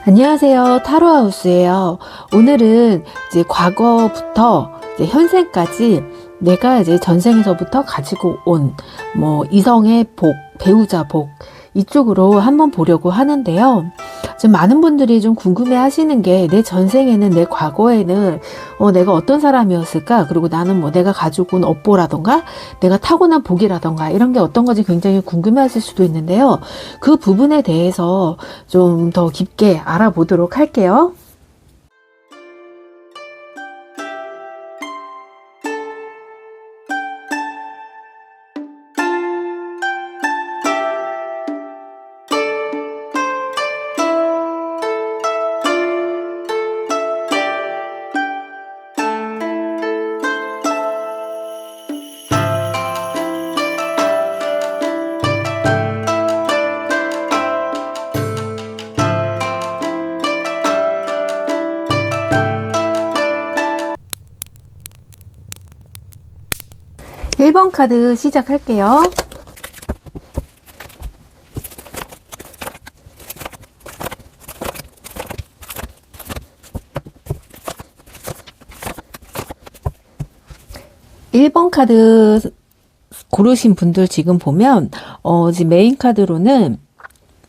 안녕하세요. 타로하우스예요. 오늘은 이제 과거부터 이제 현생까지 내가 이제 전생에서부터 가지고 온 이성의 복, 배우자 복 이쪽으로 한번 보려고 하는데요. 지금 많은 분들이 좀 궁금해 하시는 게 내 전생에는 내 과거에는 내가 어떤 사람이었을까? 그리고 나는 내가 가지고 온 업보라던가 내가 타고난 복이라던가 이런 게 어떤 건지 굉장히 궁금해 하실 수도 있는데요. 그 부분에 대해서 좀 더 깊게 알아보도록 할게요. 1번 카드 시작할게요. (1번) 카드 고르신 분들 지금 보면 지금 메인 카드로는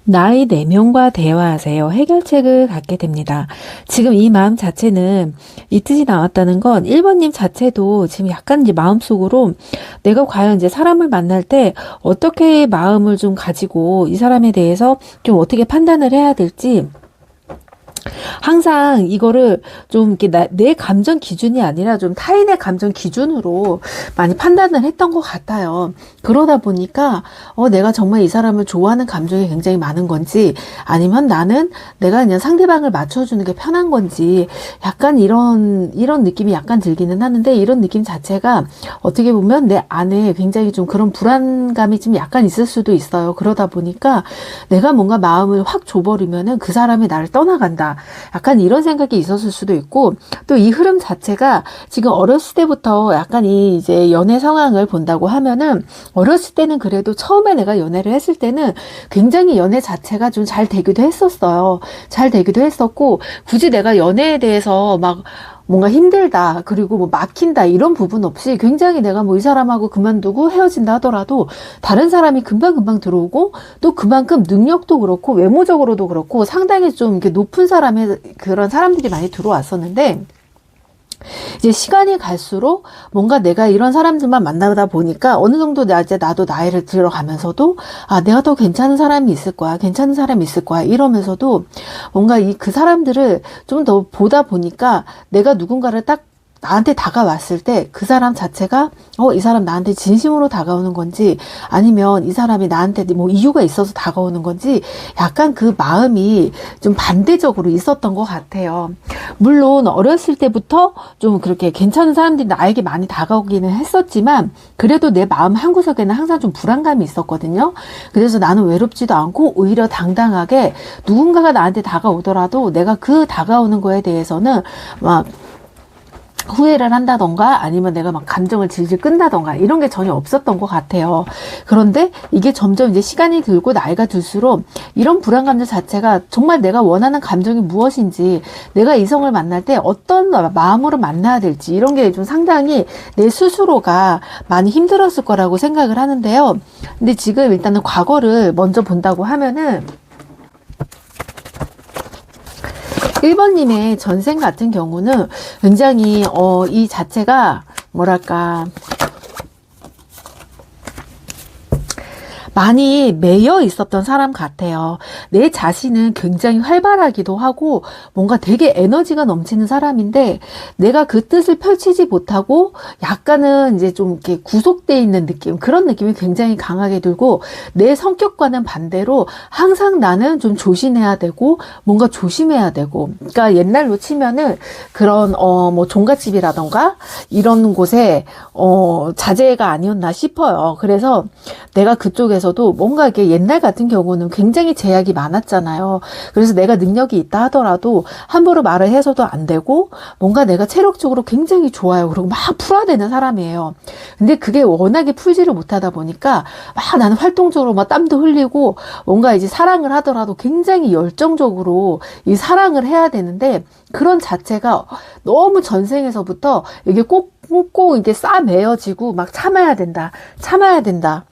나의 내면과 대화하세요. 해결책을 갖게 됩니다. 지금 이 마음 자체는 이 뜻이 나왔다는 건 1번님 자체도 지금 약간 이제 마음속으로 내가 과연 이제 사람을 만날 때 어떻게 마음을 좀 가지고 이 사람에 대해서 좀 어떻게 판단을 해야 될지 항상 이거를 좀 이렇게 내 감정 기준이 아니라 좀 타인의 감정 기준으로 많이 판단을 했던 것 같아요. 그러다 보니까 내가 정말 이 사람을 좋아하는 감정이 굉장히 많은 건지 아니면 나는 내가 그냥 상대방을 맞춰주는 게 편한 건지 약간 이런 느낌이 약간 들기는 하는데 이런 느낌 자체가 어떻게 보면 내 안에 굉장히 좀 그런 불안감이 좀 약간 있을 수도 있어요. 그러다 보니까 내가 뭔가 마음을 확 줘버리면은 그 사람이 나를 떠나간다. 약간 이런 생각이 있었을 수도 있고 또 이 흐름 자체가 지금 어렸을 때부터 약간 이 이제 연애 상황을 본다고 하면은 어렸을 때는 그래도 처음에 내가 연애를 했을 때는 굉장히 연애 자체가 좀 잘 되기도 했었어요. 잘 되기도 했었고 굳이 내가 연애에 대해서 막 뭔가 힘들다 그리고 막힌다 이런 부분 없이 굉장히 내가 이 사람하고 그만두고 헤어진다 하더라도 다른 사람이 금방금방 들어오고 또 그만큼 능력도 그렇고 외모적으로도 그렇고 상당히 좀 이렇게 높은 사람의 그런 사람들이 많이 들어왔었는데 이제 시간이 갈수록 뭔가 내가 이런 사람들만 만나다 보니까 어느 정도 이제 나도 나이를 들어가면서도 내가 더 괜찮은 사람이 있을 거야. 괜찮은 사람이 있을 거야. 이러면서도 뭔가 그 사람들을 좀 더 보다 보니까 내가 누군가를 딱 나한테 다가왔을 때 그 사람 자체가 이 사람 나한테 진심으로 다가오는 건지 아니면 이 사람이 나한테 이유가 있어서 다가오는 건지 약간 그 마음이 좀 반대적으로 있었던 것 같아요. 물론 어렸을 때부터 좀 그렇게 괜찮은 사람들이 나에게 많이 다가오기는 했었지만 그래도 내 마음 한구석에는 항상 좀 불안감이 있었거든요. 그래서 나는 외롭지도 않고 오히려 당당하게 누군가가 나한테 다가오더라도 내가 그 다가오는 거에 대해서는 막 후회를 한다던가 아니면 내가 막 감정을 질질 끈다던가 이런 게 전혀 없었던 것 같아요. 그런데 이게 점점 이제 시간이 들고 나이가 들수록 이런 불안감들 자체가 정말 내가 원하는 감정이 무엇인지 내가 이성을 만날 때 어떤 마음으로 만나야 될지 이런 게 좀 상당히 내 스스로가 많이 힘들었을 거라고 생각을 하는데요. 근데 지금 일단은 과거를 먼저 본다고 하면은 1번님의 전생 같은 경우는 굉장히 이 자체가 뭐랄까 많이 매여 있었던 사람 같아요. 내 자신은 굉장히 활발하기도 하고 뭔가 되게 에너지가 넘치는 사람인데 내가 그 뜻을 펼치지 못하고 약간은 이제 좀 이렇게 구속되어 있는 느낌 그런 느낌이 굉장히 강하게 들고 내 성격과는 반대로 항상 나는 좀 조심해야 되고 뭔가 조심해야 되고 그러니까 옛날로 치면은 그런 종갓집이라던가 이런 곳에 자제가 아니었나 싶어요. 그래서 내가 그쪽에서 중에서도 뭔가 이게 옛날 같은 경우는 굉장히 제약이 많았잖아요. 그래서 내가 능력이 있다 하더라도 함부로 말을 해서도 안 되고 뭔가 내가 체력적으로 굉장히 좋아요. 그리고 막 풀어야 되는 사람이에요. 근데 그게 워낙에 풀지를 못하다 보니까 막 나는 활동적으로 막 땀도 흘리고 뭔가 이제 사랑을 하더라도 굉장히 열정적으로 이 사랑을 해야 되는데 그런 자체가 너무 전생에서부터 이게 꼭 이게 싸매어지고 막 참아야 된다. 참아야 된다.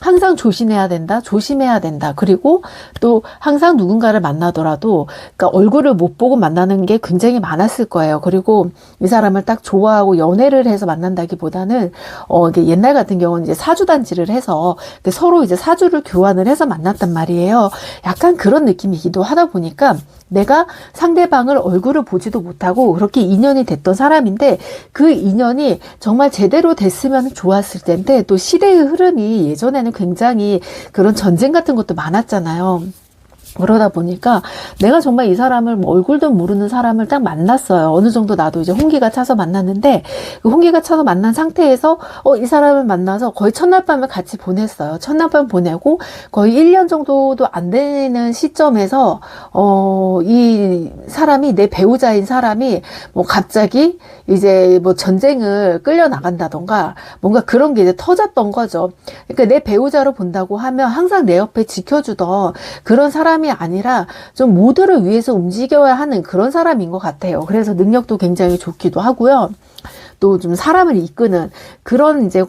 항상 조심해야 된다. 조심해야 된다. 그리고 또 항상 누군가를 만나더라도 그러니까 얼굴을 못 보고 만나는 게 굉장히 많았을 거예요. 그리고 이 사람을 딱 좋아하고 연애를 해서 만난다기보다는 이게 옛날 같은 경우는 이제 사주단지를 해서 서로 이제 사주를 교환을 해서 만났단 말이에요. 약간 그런 느낌이기도 하다 보니까 내가 상대방을 얼굴을 보지도 못하고 그렇게 인연이 됐던 사람인데 그 인연이 정말 제대로 됐으면 좋았을 텐데 또 시대의 흐름이 예전에는 굉장히 그런 전쟁 같은 것도 많았잖아요. 그러다 보니까 내가 정말 이 사람을 뭐 얼굴도 모르는 사람을 딱 만났어요. 어느 정도 나도 이제 홍기가 차서 만났는데 그 홍기가 차서 만난 상태에서 이 사람을 만나서 거의 첫날 밤을 같이 보냈어요. 첫날 밤 보내고 거의 1년 정도도 안 되는 시점에서 이 사람이 내 배우자인 사람이 뭐 갑자기 이제 뭐 전쟁을 끌려 나간다던가 뭔가 그런 게 이제 터졌던 거죠. 그러니까 내 배우자로 본다고 하면 항상 내 옆에 지켜주던 그런 사람이 아니라 좀 모두를 위해서 움직여야 하는 그런 사람인 것 같아요. 그래서 능력도 굉장히 좋기도 하고요. 또 좀 사람을 이끄는 그런 이제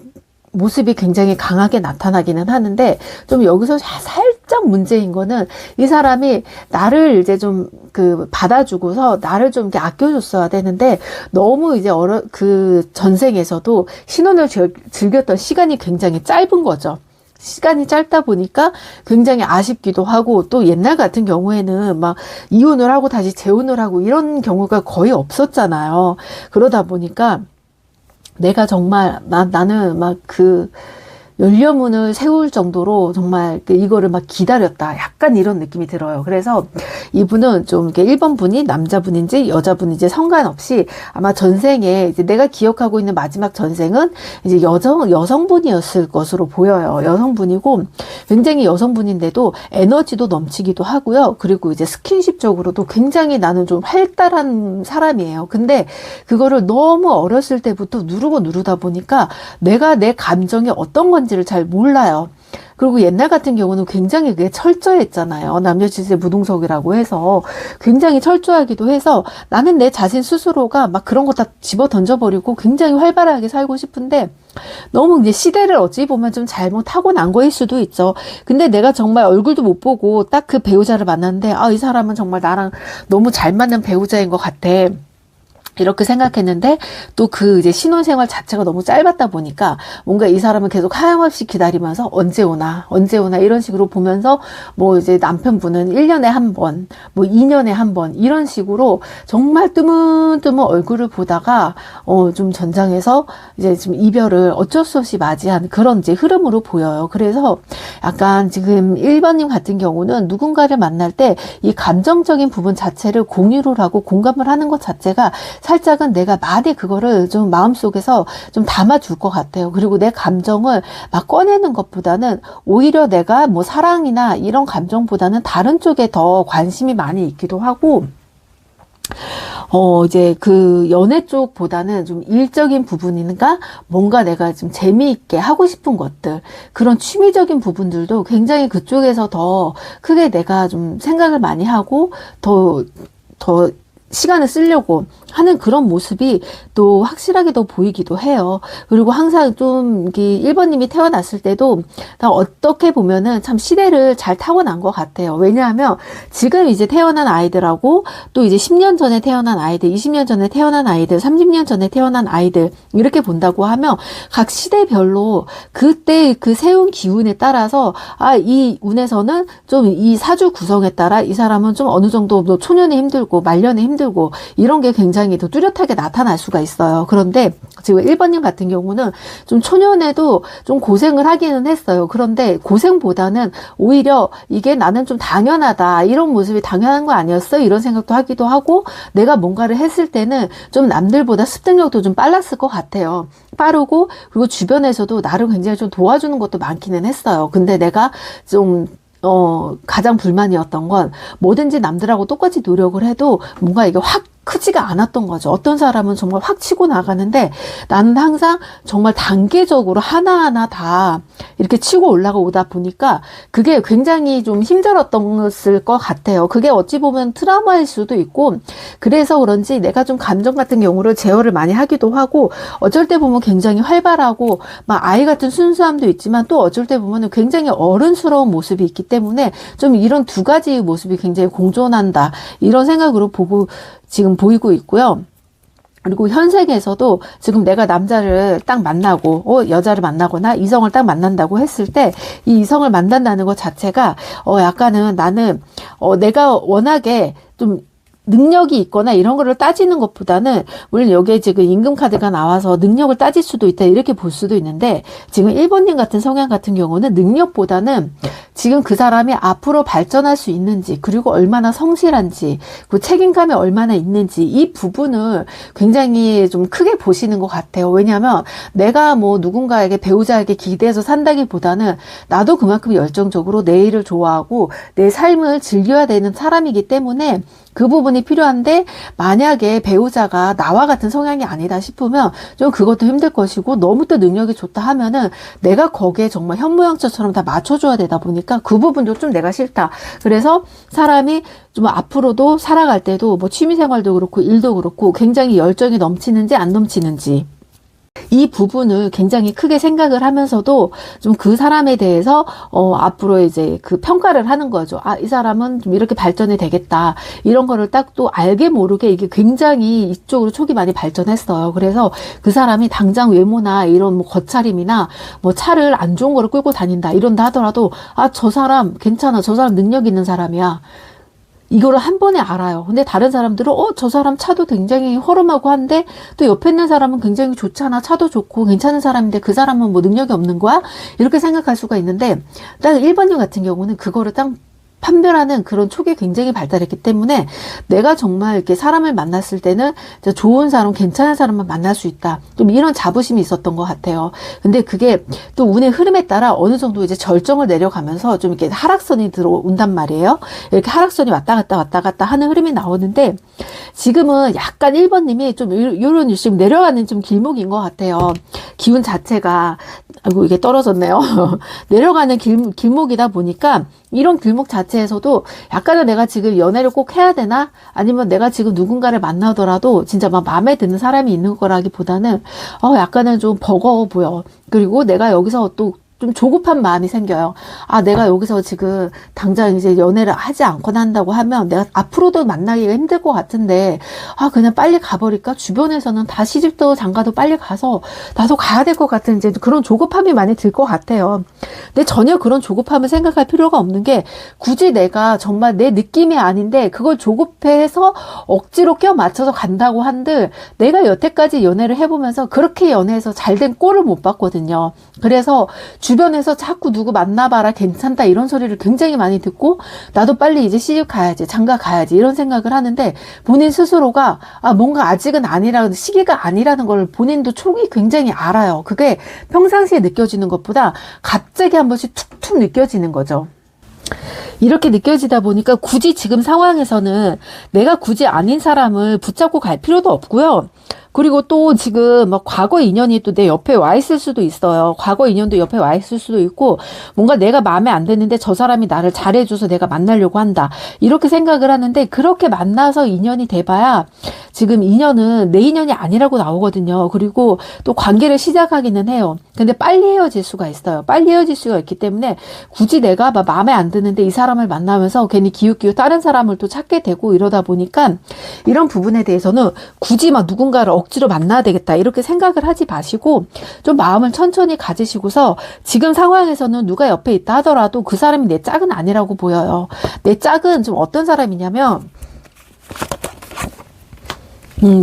모습이 굉장히 강하게 나타나기는 하는데 좀 여기서 살짝 문제인 거는 이 사람이 나를 이제 좀 받아주고서 나를 좀 이렇게 아껴줬어야 되는데 너무 이제 그 전생에서도 신혼을 즐겼던 시간이 굉장히 짧은 거죠. 시간이 짧다 보니까 굉장히 아쉽기도 하고 또 옛날 같은 경우에는 막 이혼을 하고 다시 재혼을 하고 이런 경우가 거의 없었잖아요. 그러다 보니까 내가 정말 나는 막 연료문을 세울 정도로 정말 이거를 막 기다렸다. 약간 이런 느낌이 들어요. 그래서 이분은 좀 이렇게 1번 분이 남자분인지 여자분인지 상관없이 아마 전생에 이제 내가 기억하고 있는 마지막 전생은 이제 여성분이었을 것으로 보여요. 여성분이고 굉장히 여성분인데도 에너지도 넘치기도 하고요. 그리고 이제 스킨십적으로도 굉장히 나는 좀 활달한 사람이에요. 근데 그거를 너무 어렸을 때부터 누르다 보니까 내가 내 감정이 어떤 건지 잘 몰라요. 그리고 옛날 같은 경우는 굉장히 그게 철저했잖아요. 남녀지세 무등석이라고 해서 굉장히 철저하기도 해서 나는 내 자신 스스로가 막 그런 거 다 집어 던져버리고 굉장히 활발하게 살고 싶은데 너무 이제 시대를 어찌 보면 좀 잘못하고 난 거일 수도 있죠. 근데 내가 정말 얼굴도 못 보고 딱 그 배우자를 만났는데 이 사람은 정말 나랑 너무 잘 맞는 배우자인 것 같아. 이렇게 생각했는데 또 이제 신혼생활 자체가 너무 짧았다 보니까 뭔가 이 사람은 계속 하염없이 기다리면서 언제 오나 이런 식으로 보면서 뭐 이제 남편분은 1년에 한 번, 뭐 2년에 한 번 이런 식으로 정말 뜨문뜨문 얼굴을 보다가 좀 전장에서 이제 좀 이별을 어쩔 수 없이 맞이한 그런 이제 흐름으로 보여요. 그래서 약간 지금 1번님 같은 경우는 누군가를 만날 때 이 감정적인 부분 자체를 공유를 하고 공감을 하는 것 자체가 살짝은 내가 많이 그거를 좀 마음속에서 좀 담아줄 것 같아요. 그리고 내 감정을 막 꺼내는 것보다는 오히려 내가 뭐 사랑이나 이런 감정보다는 다른 쪽에 더 관심이 많이 있기도 하고 이제 연애 쪽보다는 좀 일적인 부분인가 뭔가 내가 좀 재미있게 하고 싶은 것들 그런 취미적인 부분들도 굉장히 그쪽에서 더 크게 내가 좀 생각을 많이 하고 더 시간을 쓰려고 하는 그런 모습이 또 확실하게 더 보이기도 해요. 그리고 항상 좀 1번님이 태어났을 때도 어떻게 보면은 참 시대를 잘 타고난 것 같아요. 왜냐하면 지금 이제 태어난 아이들하고 또 이제 10년 전에 태어난 아이들, 20년 전에 태어난 아이들, 30년 전에 태어난 아이들 이렇게 본다고 하면 각 시대별로 그때 그 세운 기운에 따라서 이 운에서는 좀 이 사주 구성에 따라 이 사람은 좀 어느 정도 초년에 힘들고 말년에 힘들고 힘들고 이런 게 굉장히 더 뚜렷하게 나타날 수가 있어요. 그런데 지금 1번님 같은 경우는 좀 초년에도 좀 고생을 하기는 했어요. 그런데 고생보다는 오히려 이게 나는 좀 당연하다, 이런 모습이 당연한 거 아니었어? 이런 생각도 하기도 하고, 내가 뭔가를 했을 때는 좀 남들보다 습득력도 좀 빨랐을 것 같아요. 빠르고, 그리고 주변에서도 나를 굉장히 좀 도와주는 것도 많기는 했어요. 근데 내가 좀 가장 불만이었던 건 뭐든지 남들하고 똑같이 노력을 해도 뭔가 이게 확 크지가 않았던 거죠. 어떤 사람은 정말 확 치고 나가는데 나는 항상 정말 단계적으로 하나하나 다 이렇게 치고 올라오다 보니까 그게 굉장히 좀 힘들었던 것 같아요. 그게 어찌 보면 트라우마일 수도 있고, 그래서 그런지 내가 좀 감정 같은 경우를 제어를 많이 하기도 하고, 어쩔 때 보면 굉장히 활발하고 막 아이 같은 순수함도 있지만 또 어쩔 때 보면 굉장히 어른스러운 모습이 있기 때문에 좀 이런 두 가지 모습이 굉장히 공존한다, 이런 생각으로 보고 지금 보이고 있고요. 그리고 현생에서도 지금 내가 남자를 딱 만나고 여자를 만나거나 이성을 딱 만난다고 했을 때 이 이성을 만난다는 것 자체가 약간은 나는 내가 워낙에 좀 능력이 있거나 이런 거를 따지는 것보다는, 물론 여기에 지금 임금카드가 나와서 능력을 따질 수도 있다 이렇게 볼 수도 있는데, 지금 1번님 같은 성향 같은 경우는 능력보다는 지금 그 사람이 앞으로 발전할 수 있는지, 그리고 얼마나 성실한지, 그 책임감이 얼마나 있는지, 이 부분을 굉장히 좀 크게 보시는 것 같아요. 왜냐하면 내가 뭐 누군가에게, 배우자에게 기대해서 산다기보다는 나도 그만큼 열정적으로 내 일을 좋아하고 내 삶을 즐겨야 되는 사람이기 때문에 그 부분이 필요한데, 만약에 배우자가 나와 같은 성향이 아니다 싶으면 좀 그것도 힘들 것이고, 너무 또 능력이 좋다 하면은 내가 거기에 정말 현모양처처럼 다 맞춰줘야 되다 보니까 그 부분도 좀 내가 싫다. 그래서 사람이 좀 앞으로도 살아갈 때도 뭐 취미생활도 그렇고 일도 그렇고 굉장히 열정이 넘치는지 안 넘치는지, 이 부분을 굉장히 크게 생각을 하면서도 좀 그 사람에 대해서 앞으로 이제 그 평가를 하는 거죠. 아, 이 사람은 좀 이렇게 발전이 되겠다, 이런 거를 딱 또 알게 모르게 이게 굉장히 이쪽으로 촉이 많이 발전했어요. 그래서 그 사람이 당장 외모나 이런 뭐 겉차림이나 뭐 차를 안 좋은 거를 끌고 다닌다 이런다 하더라도, 아, 저 사람 괜찮아, 저 사람 능력 있는 사람이야, 이거를 한 번에 알아요. 근데 다른 사람들은 저 사람 차도 굉장히 허름하고 한데 또 옆에 있는 사람은 굉장히 좋잖아, 차도 좋고 괜찮은 사람인데 그 사람은 뭐 능력이 없는 거야? 이렇게 생각할 수가 있는데, 딱 1번님 같은 경우는 그거를 딱 판별하는 그런 촉이 굉장히 발달했기 때문에 내가 정말 이렇게 사람을 만났을 때는 좋은 사람, 괜찮은 사람만 만날 수 있다, 좀 이런 자부심이 있었던 것 같아요. 근데 그게 또 운의 흐름에 따라 어느 정도 이제 절정을 내려가면서 좀 이렇게 하락선이 들어온단 말이에요. 이렇게 하락선이 왔다 갔다 하는 흐름이 나오는데, 지금은 약간 1번님이 좀 이런 지금 내려가는 좀 길목인 것 같아요. 기운 자체가, 아이고 이게 떨어졌네요. 내려가는 길목이다 보니까 이런 길목 자체에서도 약간은 내가 지금 연애를 꼭 해야 되나? 아니면 내가 지금 누군가를 만나더라도 진짜 막 마음에 드는 사람이 있는 거라기보다는 약간은 좀 버거워 보여. 그리고 내가 여기서 또 좀 조급한 마음이 생겨요. 아, 내가 여기서 지금 당장 이제 연애를 하지 않거나 한다고 하면 내가 앞으로도 만나기가 힘들 것 같은데, 아, 그냥 빨리 가버릴까? 주변에서는 다 시집도 장가도 빨리 가서 나도 가야 될 것 같은 이제 그런 조급함이 많이 들 것 같아요. 근데 전혀 그런 조급함을 생각할 필요가 없는 게, 굳이 내가 정말 내 느낌이 아닌데 그걸 조급해서 억지로 껴 맞춰서 간다고 한들, 내가 여태까지 연애를 해보면서 그렇게 연애해서 잘된 꼴을 못 봤거든요. 그래서 주변에서 자꾸 누구 만나봐라, 괜찮다, 이런 소리를 굉장히 많이 듣고 나도 빨리 이제 시집 가야지, 장가 가야지, 이런 생각을 하는데 본인 스스로가 뭔가 아직은 아니라는, 시기가 아니라는 걸 본인도 촉이 굉장히 알아요. 그게 평상시에 느껴지는 것보다 갑자기 한 번씩 툭툭 느껴지는 거죠. 이렇게 느껴지다 보니까 굳이 지금 상황에서는 내가 굳이 아닌 사람을 붙잡고 갈 필요도 없고요. 그리고 또 지금 막 과거 인연이 또 내 옆에 와 있을 수도 있어요. 과거 인연도 옆에 와 있을 수도 있고, 뭔가 내가 마음에 안 드는데 저 사람이 나를 잘해줘서 내가 만나려고 한다, 이렇게 생각을 하는데, 그렇게 만나서 인연이 돼봐야 지금 인연은 내 인연이 아니라고 나오거든요. 그리고 또 관계를 시작하기는 해요. 근데 빨리 헤어질 수가 있어요. 빨리 헤어질 수가 있기 때문에 굳이 내가 막 마음에 안 드는데 이 사람을 만나면서 괜히 기웃기웃 다른 사람을 또 찾게 되고, 이러다 보니까 이런 부분에 대해서는 굳이 막 누군가를 억지로 만나야 되겠다 이렇게 생각을 하지 마시고, 좀 마음을 천천히 가지시고서, 지금 상황에서는 누가 옆에 있다 하더라도 그 사람이 내 짝은 아니라고 보여요. 내 짝은 좀 어떤 사람이냐면,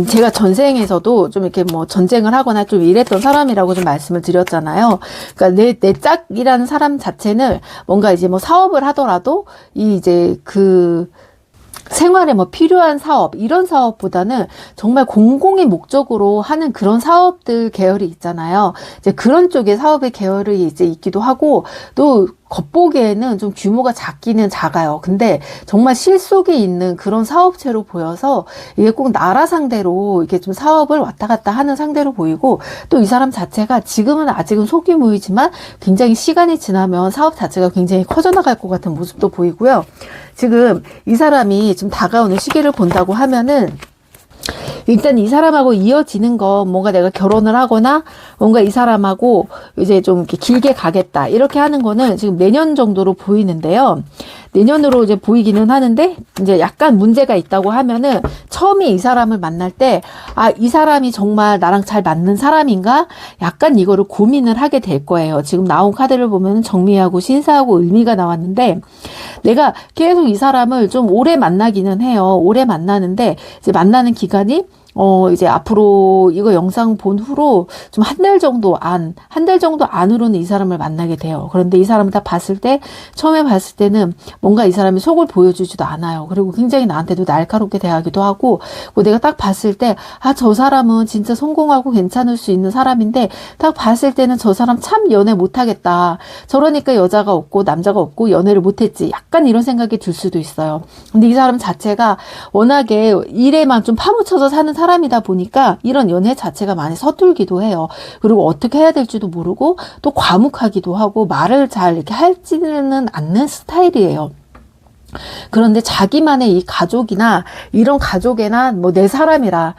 제가 전생에서도 좀 이렇게 뭐 전쟁을 하거나 좀 이랬던 사람이라고 좀 말씀을 드렸잖아요. 그러니까 내 짝이라는 사람 자체는 뭔가 이제 뭐 사업을 하더라도 이 이제 그 생활에 뭐 필요한 사업, 이런 사업보다는 정말 공공의 목적으로 하는 그런 사업들 계열이 있잖아요. 이제 그런 쪽의 사업의 계열이 이제 있기도 하고, 또 겉보기에는 좀 규모가 작기는 작아요. 근데 정말 실속에 있는 그런 사업체로 보여서 이게 꼭 나라 상대로 이게 좀 사업을 왔다 갔다 하는 상대로 보이고, 또 이 사람 자체가 지금은 아직은 소규모이지만 굉장히 시간이 지나면 사업 자체가 굉장히 커져나갈 것 같은 모습도 보이고요. 지금 이 사람이 좀 다가오는 시기를 본다고 하면은 일단 이 사람하고 이어지는 거, 뭔가 내가 결혼을 하거나 뭔가 이 사람하고 이제 좀 이렇게 길게 가겠다, 이렇게 하는 거는 지금 내년 정도로 보이는데요. 내년으로 이제 보이기는 하는데, 이제 약간 문제가 있다고 하면은 처음에 이 사람을 만날 때, 아, 이 사람이 정말 나랑 잘 맞는 사람인가? 약간 이거를 고민을 하게 될 거예요. 지금 나온 카드를 보면 정미하고 신사하고 의미가 나왔는데, 내가 계속 이 사람을 좀 오래 만나기는 해요. 오래 만나는데, 이제 만나는 기간이 이제 앞으로 이거 영상 본 후로 좀 한 달 정도 안으로는 이 사람을 만나게 돼요. 그런데 이 사람을 딱 봤을 때, 처음에 봤을 때는 뭔가 이 사람이 속을 보여주지도 않아요. 그리고 굉장히 나한테도 날카롭게 대하기도 하고, 내가 딱 봤을 때, 아, 저 사람은 진짜 성공하고 괜찮을 수 있는 사람인데, 딱 봤을 때는 저 사람 참 연애 못하겠다. 저러니까 여자가 없고 남자가 없고 연애를 못했지. 약간 이런 생각이 들 수도 있어요. 근데 이 사람 자체가 워낙에 일에만 좀 파묻혀서 사는 사람이다 보니까 이런 연애 자체가 많이 서툴기도 해요. 그리고 어떻게 해야 될지도 모르고, 또 과묵하기도 하고, 말을 잘 이렇게 할지는 않는 스타일이에요. 그런데 자기만의 이 가족이나 이런 가족에나 뭐 내 사람이다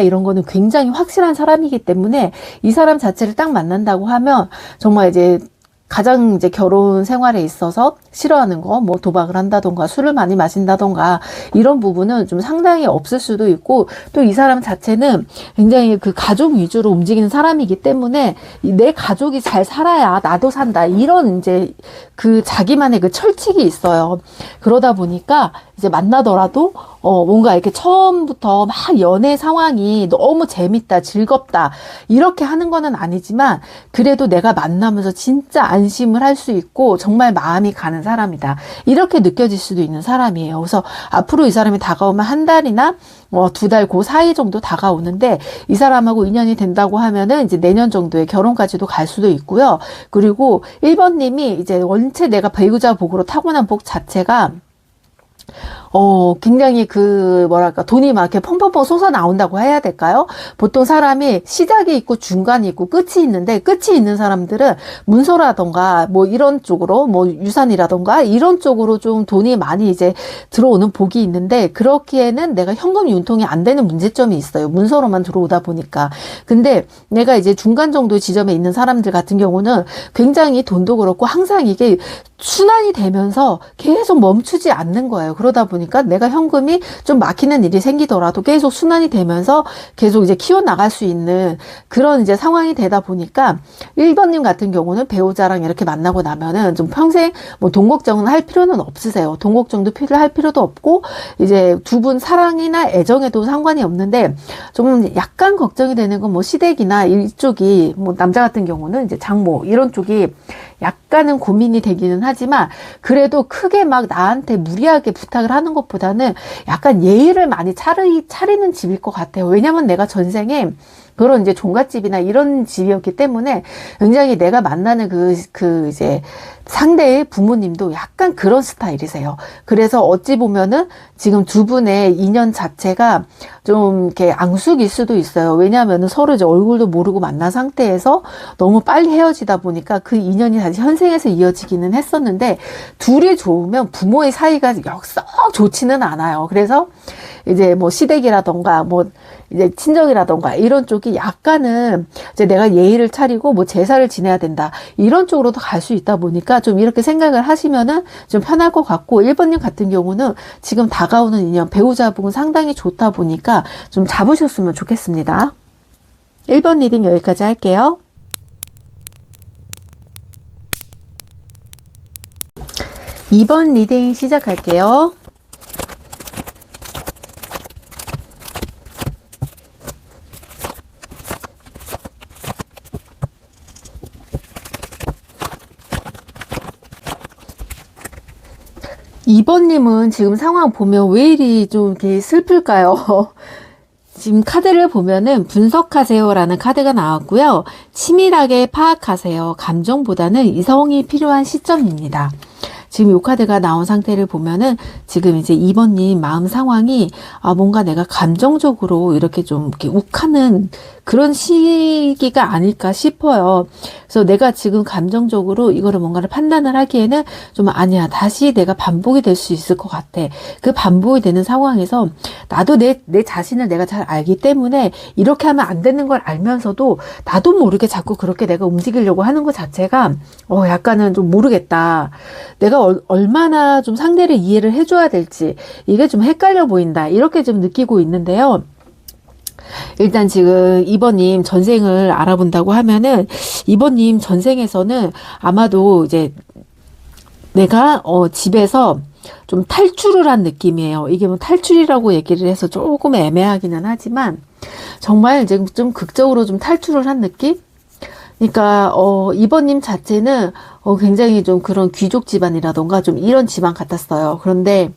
이런 거는 굉장히 확실한 사람이기 때문에, 이 사람 자체를 딱 만난다고 하면 정말 이제 가장 이제 결혼 생활에 있어서 싫어하는 거, 뭐 도박을 한다던가 술을 많이 마신다던가 이런 부분은 좀 상당히 없을 수도 있고, 또 이 사람 자체는 굉장히 그 가족 위주로 움직이는 사람이기 때문에 내 가족이 잘 살아야 나도 산다, 이런 이제 그 자기만의 그 철칙이 있어요. 그러다 보니까 이제 만나더라도 뭔가 이렇게 처음부터 막 연애 상황이 너무 재밌다, 즐겁다 이렇게 하는 거는 아니지만, 그래도 내가 만나면서 진짜 안심을 할 수 있고 정말 마음이 가는 사람이다, 이렇게 느껴질 수도 있는 사람이에요. 그래서 앞으로 이 사람이 다가오면 한 달이나 2달 그 사이 정도 다가오는데, 이 사람하고 인연이 된다고 하면은 이제 내년 정도에 결혼까지도 갈 수도 있고요. 그리고 1번님이 이제 원체 내가 배우자 복으로 타고난 복 자체가 굉장히 돈이 막 이렇게 펑펑펑 솟아 나온다고 해야 될까요? 보통 사람이 시작이 있고 중간이 있고 끝이 있는데, 끝이 있는 사람들은 문서라던가 뭐 이런 쪽으로, 뭐 유산이라던가 이런 쪽으로 좀 돈이 많이 이제 들어오는 복이 있는데, 그렇기에는 내가 현금 융통이 안 되는 문제점이 있어요. 문서로만 들어오다 보니까. 근데 내가 이제 중간 정도의 지점에 있는 사람들 같은 경우는 굉장히 돈도 그렇고 항상 이게 순환이 되면서 계속 멈추지 않는 거예요. 그러다 보니까 내가 현금이 좀 막히는 일이 생기더라도 계속 순환이 되면서 계속 이제 키워나갈 수 있는 그런 이제 상황이 되다 보니까, 1번님 같은 경우는 배우자랑 이렇게 만나고 나면은 좀 평생 뭐 돈 걱정은 할 필요는 없으세요. 돈 걱정도 할 필요도 없고, 이제 두 분 사랑이나 애정에도 상관이 없는데, 좀 약간 걱정이 되는 건 뭐 시댁이나 이쪽이, 뭐 남자 같은 경우는 이제 장모 이런 쪽이 약간은 고민이 되기는 하지만, 그래도 크게 막 나한테 무리하게 부탁을 하는 것보다는 약간 예의를 많이 차리는 집일 것 같아요. 왜냐면 내가 전생에 그런 이제 종갓집이나 이런 집이었기 때문에, 굉장히 내가 만나는 이제 상대의 부모님도 약간 그런 스타일이세요. 그래서 어찌 보면은 지금 두 분의 인연 자체가 좀 이렇게 앙숙일 수도 있어요. 왜냐하면은 서로 이제 얼굴도 모르고 만난 상태에서 너무 빨리 헤어지다 보니까 그 인연이 다시 현생에서 이어지기는 했었는데, 둘이 좋으면 부모의 사이가 썩 좋지는 않아요. 그래서 이제 뭐 시댁이라던가 뭐 이제 친정이라던가 이런 쪽이 약간은 이제 내가 예의를 차리고 뭐 제사를 지내야 된다, 이런 쪽으로도 갈 수 있다 보니까 좀 이렇게 생각을 하시면은 좀 편할 것 같고, 1번님 같은 경우는 지금 다가오는 인연, 배우자분은 상당히 좋다 보니까 좀 잡으셨으면 좋겠습니다. 1번 리딩 여기까지 할게요. 2번 리딩 시작할게요. 2번님은 지금 상황 보면 왜 이리 좀 이렇게 슬플까요? 지금 카드를 보면은 분석하세요라는 카드가 나왔고요. 치밀하게 파악하세요. 감정보다는 이성이 필요한 시점입니다. 지금 이 카드가 나온 상태를 보면은 지금 이제 2번님 마음 상황이 뭔가 내가 감정적으로 이렇게 좀 이렇게 욱하는 그런 시기가 아닐까 싶어요. 그래서 내가 지금 감정적으로 이거를 뭔가를 판단을 하기에는 좀 아니야. 다시 내가 반복이 될 수 있을 것 같아. 그 반복이 되는 상황에서 나도 내 자신을 내가 잘 알기 때문에 이렇게 하면 안 되는 걸 알면서도 나도 모르게 자꾸 그렇게 내가 움직이려고 하는 것 자체가 약간은 좀 모르겠다. 내가 얼마나 좀 상대를 이해를 해줘야 될지 이게 좀 헷갈려 보인다. 이렇게 좀 느끼고 있는데요. 일단 지금 2번님 전생을 알아본다고 하면은 2번님 전생에서는 아마도 이제 내가 집에서 좀 탈출을 한 느낌이에요. 이게 뭐 탈출이라고 얘기를 해서 조금 애매하기는 하지만 정말 이제 좀 극적으로 좀 탈출을 한 느낌? 그러니까 2번님 자체는 굉장히 좀 그런 귀족 집안이라던가 좀 이런 집안 같았어요. 그런데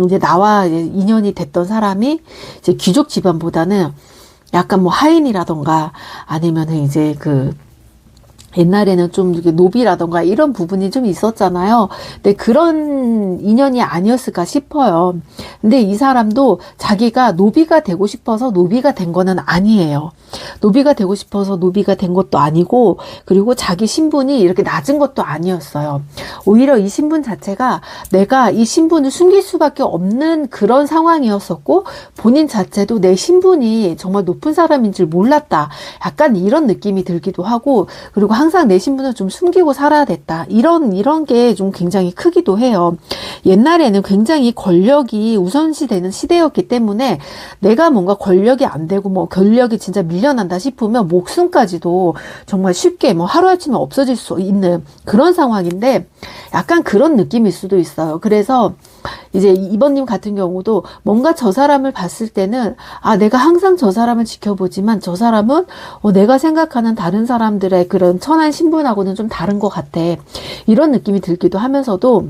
이제 나와 이제 인연이 됐던 사람이 이제 귀족 집안보다는 약간 뭐 하인이라던가 아니면은 이제 옛날에는 좀 이렇게 노비라던가 이런 부분이 좀 있었잖아요. 근데 그런 인연이 아니었을까 싶어요. 근데 이 사람도 자기가 노비가 되고 싶어서 노비가 된 거는 아니에요. 노비가 되고 싶어서 노비가 된 것도 아니고, 그리고 자기 신분이 이렇게 낮은 것도 아니었어요. 오히려 이 신분 자체가 내가 이 신분을 숨길 수밖에 없는 그런 상황이었었고, 본인 자체도 내 신분이 정말 높은 사람인 줄 몰랐다. 약간 이런 느낌이 들기도 하고, 그리고 항상 내 신분을 좀 숨기고 살아야 됐다. 이런 게 좀 굉장히 크기도 해요. 옛날에는 굉장히 권력이 우선시되는 시대였기 때문에 내가 뭔가 권력이 안 되고 뭐 권력이 진짜 밀려난다 싶으면 목숨까지도 정말 쉽게 뭐 하루아침에 없어질 수 있는 그런 상황인데 약간 그런 느낌일 수도 있어요. 그래서 이제 2번님 같은 경우도 뭔가 저 사람을 봤을 때는 내가 항상 저 사람을 지켜보지만 저 사람은 내가 생각하는 다른 사람들의 그런 천한 신분하고는 좀 다른 것 같아. 이런 느낌이 들기도 하면서도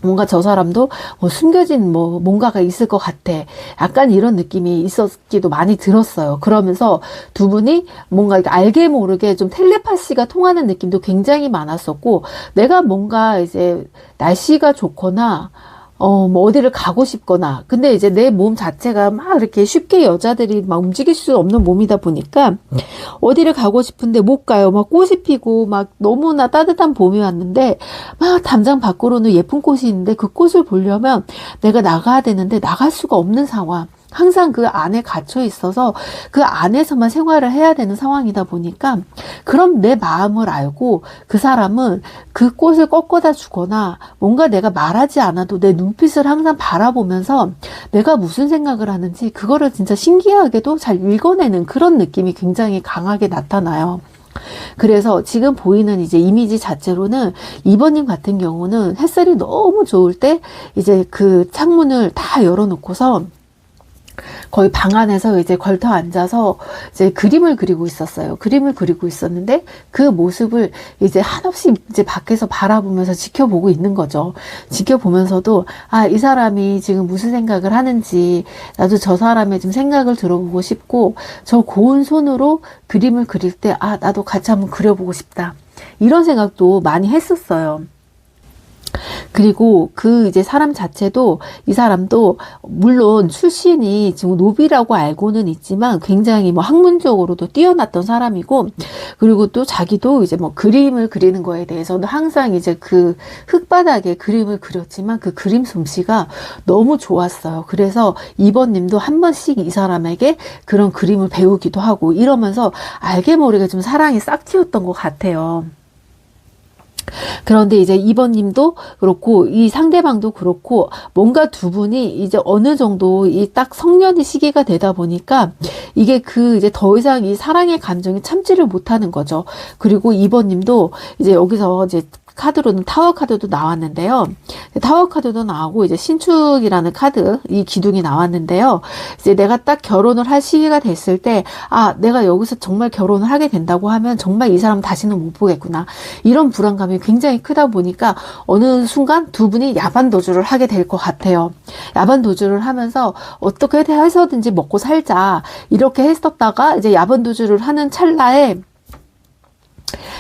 뭔가 저 사람도 숨겨진 뭔가가 있을 것 같아. 약간 이런 느낌이 있었기도 많이 들었어요. 그러면서 두 분이 뭔가 알게 모르게 좀 텔레파시가 통하는 느낌도 굉장히 많았었고, 내가 뭔가 이제 날씨가 좋거나 뭐 어디를 가고 싶거나, 근데 이제 내 몸 자체가 막 이렇게 쉽게 여자들이 막 움직일 수 없는 몸이다 보니까 어디를 가고 싶은데 못 가요. 막 꽃이 피고 막 너무나 따뜻한 봄이 왔는데 막 담장 밖으로는 예쁜 꽃이 있는데 그 꽃을 보려면 내가 나가야 되는데 나갈 수가 없는 상황. 항상 그 안에 갇혀 있어서 그 안에서만 생활을 해야 되는 상황이다 보니까, 그럼 내 마음을 알고 그 사람은 그 꽃을 꺾어다 주거나 뭔가 내가 말하지 않아도 내 눈빛을 항상 바라보면서 내가 무슨 생각을 하는지 그거를 진짜 신기하게도 잘 읽어내는 그런 느낌이 굉장히 강하게 나타나요. 그래서 지금 보이는 이제 이미지 자체로는 2번님 같은 경우는 햇살이 너무 좋을 때 이제 그 창문을 다 열어놓고서 거의 방 안에서 이제 걸터 앉아서 이제 그림을 그리고 있었어요. 그림을 그리고 있었는데 그 모습을 이제 한없이 이제 밖에서 바라보면서 지켜보고 있는 거죠. 지켜보면서도 이 사람이 지금 무슨 생각을 하는지 나도 저 사람의 좀 생각을 들어보고 싶고, 저 고운 손으로 그림을 그릴 때 나도 같이 한번 그려보고 싶다. 이런 생각도 많이 했었어요. 그리고 그 이제 사람 자체도, 이 사람도 물론 출신이 지금 노비라고 알고는 있지만 굉장히 뭐 학문적으로도 뛰어났던 사람이고, 그리고 또 자기도 이제 뭐 그림을 그리는 거에 대해서는 항상 이제 그 흙바닥에 그림을 그렸지만 그 그림 솜씨가 너무 좋았어요. 그래서 2번님도 한 번씩 이 사람에게 그런 그림을 배우기도 하고 이러면서 알게 모르게 좀 사랑이 싹 튀었던 것 같아요. 그런데 이제 2번님도 그렇고 이 상대방도 그렇고 뭔가 두 분이 이제 어느 정도 이 딱 성년의 시기가 되다 보니까 이게 이제 더 이상 이 사랑의 감정이 참지를 못하는 거죠. 그리고 2번님도 이제 여기서 이제 카드로는 타워 카드도 나왔는데요. 타워 카드도 나오고 이제 신축이라는 카드, 이 기둥이 나왔는데요. 이제 내가 딱 결혼을 할 시기가 됐을 때, 아, 내가 여기서 정말 결혼을 하게 된다고 하면 정말 이 사람 다시는 못 보겠구나. 이런 불안감이 굉장히 크다 보니까 어느 순간 두 분이 야반 도주를 하게 될 것 같아요. 야반 도주를 하면서 어떻게 해서든지 먹고 살자. 이렇게 했었다가 이제 야반 도주를 하는 찰나에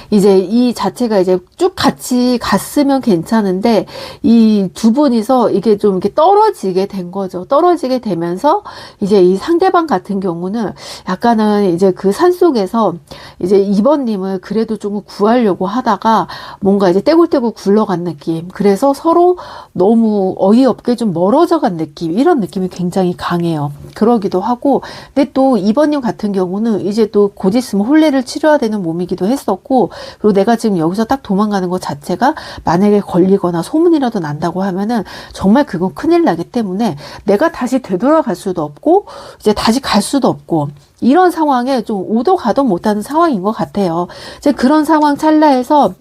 이제 이 자체가 이제 쭉 같이 갔으면 괜찮은데 이 두 분이서 이게 좀 이렇게 떨어지게 된 거죠. 떨어지게 되면서 이제 이 상대방 같은 경우는 약간은 이제 그 산속에서 이제 2번님을 그래도 좀 구하려고 하다가 뭔가 이제 떼굴떼굴 굴러간 느낌. 그래서 서로 너무 어이없게 좀 멀어져 간 느낌. 이런 느낌이 굉장히 강해요. 그러기도 하고, 근데 또 2번님 같은 경우는 이제 또 곧 있으면 혼례를 치러야 되는 몸이기도 했었고, 그리고 내가 지금 여기서 딱 도망가는 것 자체가 만약에 걸리거나 소문이라도 난다고 하면은 정말 그건 큰일 나기 때문에 내가 다시 되돌아갈 수도 없고 이제 다시 갈 수도 없고 이런 상황에 좀 오도 가도 못하는 상황인 것 같아요. 이제 그런 상황 찰나에서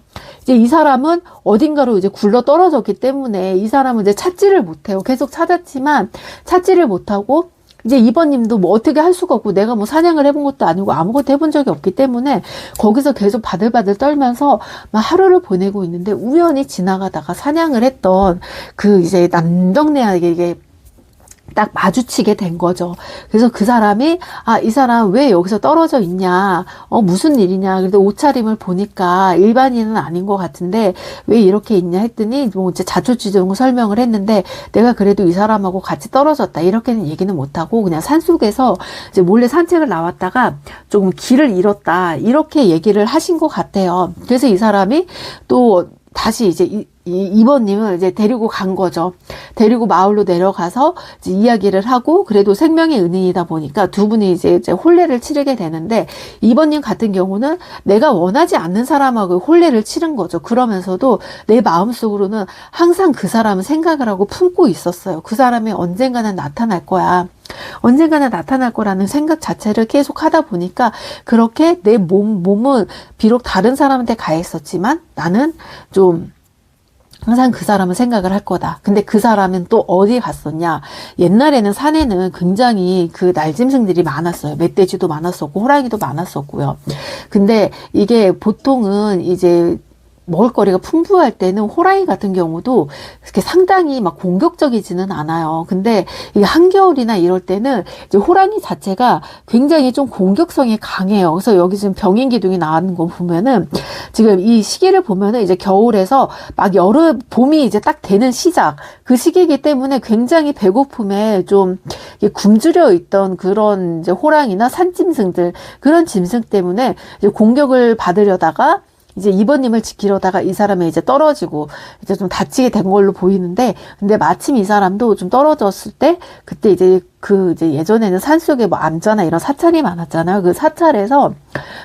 이제 이 사람은 어딘가로 이제 굴러 떨어졌기 때문에 이 사람은 이제 찾지를 못해요. 계속 찾았지만 찾지를 못하고 이제 2번님도 뭐 어떻게 할 수가 없고 내가 뭐 사냥을 해본 것도 아니고 아무것도 해본 적이 없기 때문에 거기서 계속 바들바들 떨면서 막 하루를 보내고 있는데 우연히 지나가다가 사냥을 했던 그 이제 남정네에게 딱 마주치게 된 거죠. 그래서 그 사람이 아, 이 사람 왜 여기서 떨어져 있냐, 무슨 일이냐. 그래도 옷차림을 보니까 일반인은 아닌 것 같은데 왜 이렇게 있냐 했더니 뭐 이제 자초지종 설명을 했는데 내가 그래도 이 사람하고 같이 떨어졌다 이렇게는 얘기는 못하고 그냥 산속에서 이제 몰래 산책을 나왔다가 조금 길을 잃었다 이렇게 얘기를 하신 것 같아요. 그래서 이 사람이 또 다시 이제 2번님을 이제 데리고 간 거죠. 데리고 마을로 내려가서 이제 이야기를 하고 그래도 생명의 은인이다 보니까 두 분이 이제 혼례를 치르게 되는데 2번님 같은 경우는 내가 원하지 않는 사람하고 혼례를 치른 거죠. 그러면서도 내 마음속으로는 항상 그 사람을 생각을 하고 품고 있었어요. 그 사람이 언젠가는 나타날 거야. 언젠가는 나타날 거라는 생각 자체를 계속 하다 보니까 그렇게 내 몸은 비록 다른 사람한테 가 있었지만 나는 좀 항상 그 사람은 생각을 할 거다. 근데 그 사람은 또 어디 갔었냐? 옛날에는 산에는 굉장히 그 날짐승들이 많았어요. 멧돼지도 많았었고 호랑이도 많았었고요. 근데 이게 보통은 이제 먹을거리가 풍부할 때는 호랑이 같은 경우도 이렇게 상당히 막 공격적이지는 않아요. 근데 이 한겨울이나 이럴 때는 이제 호랑이 자체가 굉장히 좀 공격성이 강해요. 그래서 여기 지금 병인기둥이 나오는 거 보면은 지금 이 시기를 보면은 이제 겨울에서 막 여름, 봄이 이제 딱 되는 시작. 그 시기이기 때문에 굉장히 배고픔에 좀 굶주려 있던 그런 이제 호랑이나 산짐승들, 그런 짐승 때문에 이제 공격을 받으려다가 이제 2번님을 지키려다가 이 사람이 이제 떨어지고 이제 좀 다치게 된 걸로 보이는데, 근데 마침 이 사람도 좀 떨어졌을 때 그때 이제 그 이제 예전에는 산속에 뭐 암자나 이런 사찰이 많았잖아요. 그 사찰에서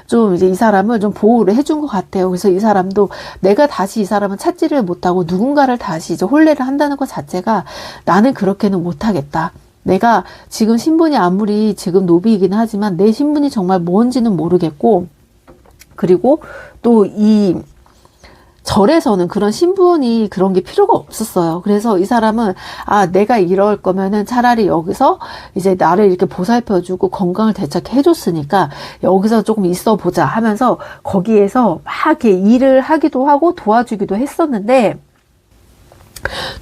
좀 이제 이 사람을 좀 보호를 해준 것 같아요. 그래서 이 사람도 내가 다시 이 사람은 찾지를 못하고 누군가를 다시 이제 혼례를 한다는 것 자체가 나는 그렇게는 못하겠다. 내가 지금 신분이 아무리 지금 노비이긴 하지만 내 신분이 정말 뭔지는 모르겠고, 그리고 또 이 절에서는 그런 신분이 그런 게 필요가 없었어요. 그래서 이 사람은 아, 내가 이럴 거면은 차라리 여기서 이제 나를 이렇게 보살펴주고 건강을 되찾게 해줬으니까 여기서 조금 있어 보자 하면서 거기에서 막 이렇게 일을 하기도 하고 도와주기도 했었는데,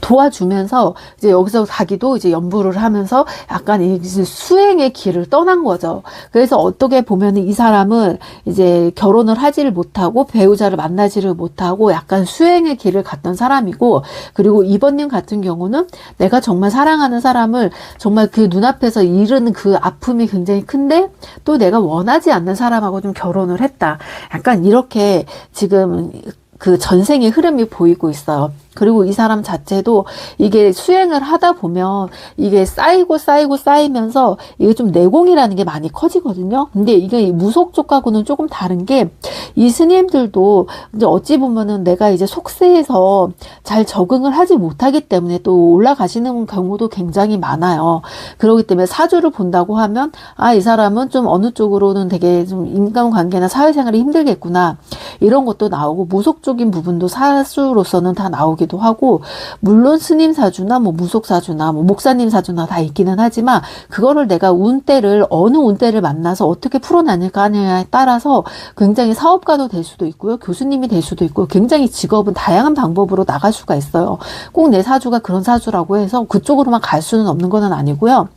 도와주면서 이제 여기서 자기도 이제 연부를 하면서 약간 이제 수행의 길을 떠난 거죠. 그래서 어떻게 보면 이 사람은 이제 결혼을 하지를 못하고 배우자를 만나지를 못하고 약간 수행의 길을 갔던 사람이고, 그리고 2번님 같은 경우는 내가 정말 사랑하는 사람을 정말 그 눈앞에서 잃은 그 아픔이 굉장히 큰데 또 내가 원하지 않는 사람하고 좀 결혼을 했다. 약간 이렇게 지금 그 전생의 흐름이 보이고 있어요. 그리고 이 사람 자체도 이게 수행을 하다 보면 이게 쌓이면서 이게 좀 내공이라는 게 많이 커지거든요. 근데 이게 무속 쪽하고는 조금 다른 게 이 스님들도 이제 어찌 보면은 내가 이제 속세에서 잘 적응을 하지 못하기 때문에 또 올라가시는 경우도 굉장히 많아요. 그렇기 때문에 사주를 본다고 하면 아, 이 사람은 좀 어느 쪽으로는 되게 좀 인간관계나 사회생활이 힘들겠구나. 이런 것도 나오고 무속적인 부분도 사주로서는 다 나오기도 하고 물론 스님 사주나 뭐 무속 사주나 뭐 목사님 사주나 다 있기는 하지만 그거를 내가 운대를 어느 운대를 만나서 어떻게 풀어나가느냐에 따라서 굉장히 사업가도 될 수도 있고요. 교수님이 될 수도 있고 굉장히 직업은 다양한 방법으로 나갈 수가 있어요. 꼭 내 사주가 그런 사주라고 해서 그쪽으로만 갈 수는 없는 건 아니고요.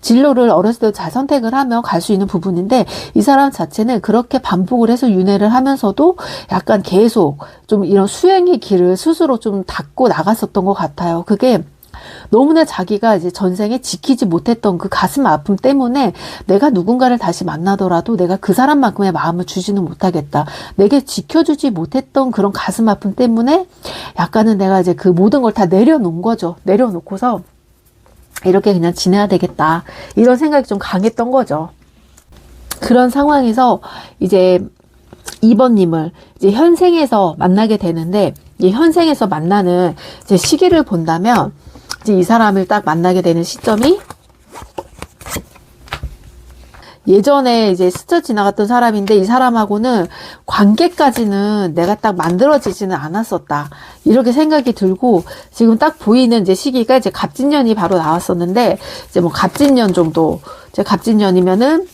진로를 어렸을 때 잘 선택을 하면 갈 수 있는 부분인데 이 사람 자체는 그렇게 반복을 해서 윤회를 하면서도 약간 계속 좀 이런 수행의 길을 스스로 좀 닫고 나갔었던 것 같아요. 그게 너무나 자기가 이제 전생에 지키지 못했던 그 가슴 아픔 때문에 내가 누군가를 다시 만나더라도 내가 그 사람만큼의 마음을 주지는 못하겠다. 내게 지켜주지 못했던 그런 가슴 아픔 때문에 약간은 내가 이제 그 모든 걸 다 내려놓은 거죠. 내려놓고서 이렇게 그냥 지내야 되겠다. 이런 생각이 좀 강했던 거죠. 그런 상황에서 이제 2번님을 이제 현생에서 만나게 되는데 이 현생에서 만나는 이제 시기를 본다면 이제 이 사람을 딱 만나게 되는 시점이 예전에 이제 스쳐 지나갔던 사람인데 이 사람하고는 관계까지는 내가 딱 만들어지지는 않았었다. 이렇게 생각이 들고 지금 딱 보이는 이제 시기가 이제 갑진년이 바로 나왔었는데 이제 뭐 갑진년 정도 이제 갑진년이면은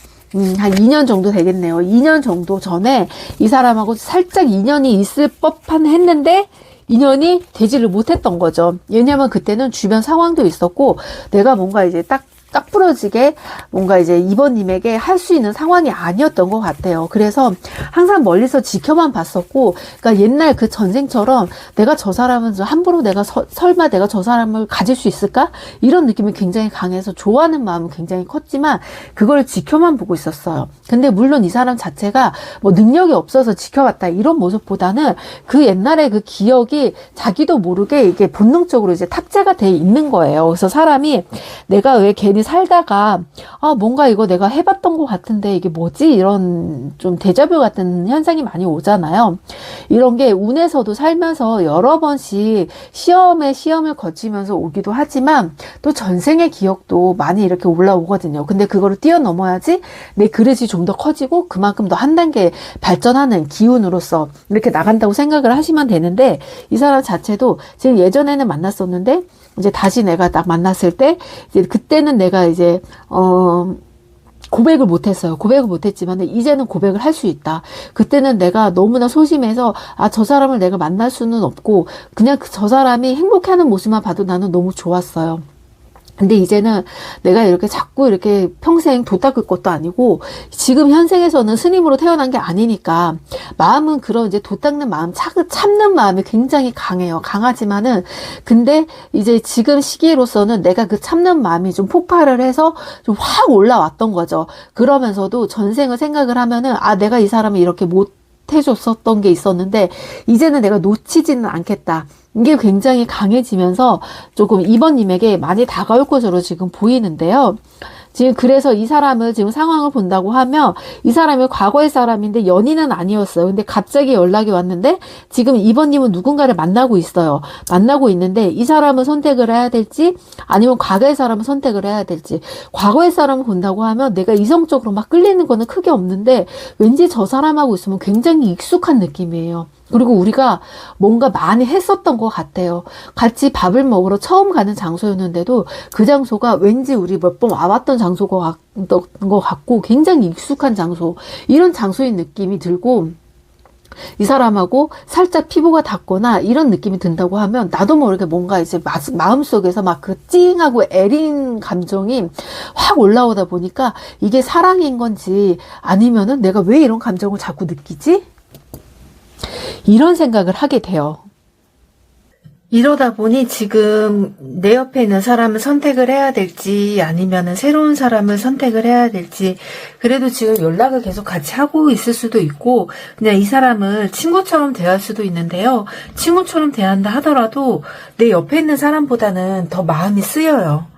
한 2년 정도 되겠네요. 2년 정도 전에 이 사람하고 살짝 인연이 있을 법한 했는데 인연이 되지를 못했던 거죠. 왜냐면 그때는 주변 상황도 있었고 내가 뭔가 이제 딱 부러지게 뭔가 이제 2번님에게 할 수 있는 상황이 아니었던 것 같아요. 그래서 항상 멀리서 지켜만 봤었고, 그러니까 옛날 그 전생처럼 내가 저 사람은 함부로 내가 설마 내가 저 사람을 가질 수 있을까? 이런 느낌이 굉장히 강해서 좋아하는 마음은 굉장히 컸지만 그걸 지켜만 보고 있었어요. 근데 물론 이 사람 자체가 뭐 능력이 없어서 지켜봤다 이런 모습보다는 그 옛날에 그 기억이 자기도 모르게 이게 본능적으로 이제 탑재가 돼 있는 거예요. 그래서 사람이 내가 왜 괜히 살다가 아 뭔가 이거 내가 해봤던 것 같은데 이게 뭐지? 이런 좀 데자뷰 같은 현상이 많이 오잖아요. 이런 게 운에서도 살면서 여러 번씩 시험을 거치면서 오기도 하지만 또 전생의 기억도 많이 이렇게 올라오거든요. 근데 그거를 뛰어넘어야지 내 그릇이 좀 더 커지고 그만큼 더 한 단계 발전하는 기운으로서 이렇게 나간다고 생각을 하시면 되는데 이 사람 자체도 지금 예전에는 만났었는데 이제 다시 내가 딱 만났을 때 이제 그때는 내가 이제 고백을 못했어요. 고백을 못했지만 이제는 고백을 할 수 있다. 그때는 내가 너무나 소심해서 아, 저 사람을 내가 만날 수는 없고 그냥 저 사람이 행복해하는 모습만 봐도 나는 너무 좋았어요. 근데 이제는 내가 이렇게 자꾸 이렇게 평생 도 닦을 것도 아니고 지금 현생에서는 스님으로 태어난 게 아니니까 마음은 그런 이제 도 닦는 마음, 참는 마음이 굉장히 강해요. 강하지만은 근데 이제 지금 시기로서는 내가 그 참는 마음이 좀 폭발을 해서 좀 확 올라왔던 거죠. 그러면서도 전생을 생각을 하면은 아, 내가 이 사람을 이렇게 못 해줬었던 게 있었는데 이제는 내가 놓치지는 않겠다. 이게 굉장히 강해지면서 조금 2번님에게 많이 다가올 것으로 지금 보이는데요. 지금 그래서 이 사람을 지금 상황을 본다고 하면 이 사람이 과거의 사람인데 연인은 아니었어요. 근데 갑자기 연락이 왔는데 지금 2번님은 누군가를 만나고 있어요. 만나고 있는데 이 사람을 선택을 해야 될지 아니면 과거의 사람을 선택을 해야 될지 과거의 사람을 본다고 하면 내가 이성적으로 막 끌리는 거는 크게 없는데 왠지 저 사람하고 있으면 굉장히 익숙한 느낌이에요. 그리고 우리가 뭔가 많이 했었던 것 같아요. 같이 밥을 먹으러 처음 가는 장소였는데도 그 장소가 왠지 우리 몇 번 와봤던 장소인 것 같고 굉장히 익숙한 장소, 이런 장소인 느낌이 들고 이 사람하고 살짝 피부가 닿거나 이런 느낌이 든다고 하면 나도 모르게 뭔가 이제 마음속에서 막 그 찡하고 애린 감정이 확 올라오다 보니까 이게 사랑인 건지 아니면은 내가 왜 이런 감정을 자꾸 느끼지? 이런 생각을 하게 돼요. 이러다 보니 지금 내 옆에 있는 사람을 선택을 해야 될지 아니면은 새로운 사람을 선택을 해야 될지, 그래도 지금 연락을 계속 같이 하고 있을 수도 있고 그냥 이 사람을 친구처럼 대할 수도 있는데요. 친구처럼 대한다 하더라도 내 옆에 있는 사람보다는 더 마음이 쓰여요.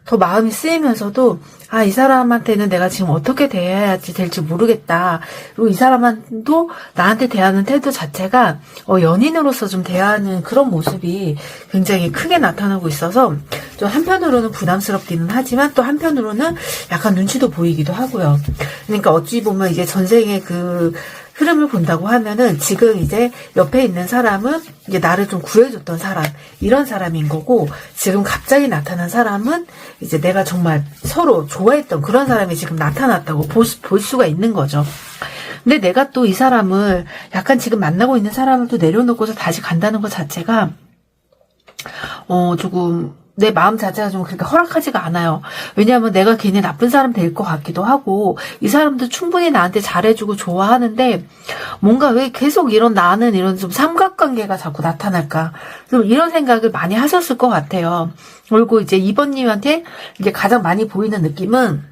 더 마음이 쓰이면서도 아, 이 사람한테는 내가 지금 어떻게 대해야 될지 모르겠다. 그리고 이 사람도 나한테 대하는 태도 자체가 연인으로서 좀 대하는 그런 모습이 굉장히 크게 나타나고 있어서 좀 한편으로는 부담스럽기는 하지만 또 한편으로는 약간 눈치도 보이기도 하고요. 그러니까 어찌 보면 이게 전생의 그 흐름을 본다고 하면은 지금 이제 옆에 있는 사람은 이제 나를 좀 구해줬던 사람, 이런 사람인 거고, 지금 갑자기 나타난 사람은 이제 내가 정말 서로 좋아했던 그런 사람이 지금 나타났다고 볼 수가 있는 거죠. 근데 내가 또 이 사람을 약간 지금 만나고 있는 사람을 또 내려놓고서 다시 간다는 것 자체가 조금 내 마음 자체가 좀 그렇게 허락하지가 않아요. 왜냐하면 내가 괜히 나쁜 사람 될 것 같기도 하고, 이 사람도 충분히 나한테 잘해주고 좋아하는데 뭔가 왜 계속 나는 이런 좀 삼각관계가 자꾸 나타날까, 좀 이런 생각을 많이 하셨을 것 같아요. 그리고 이제 이번님한테 이제 가장 많이 보이는 느낌은,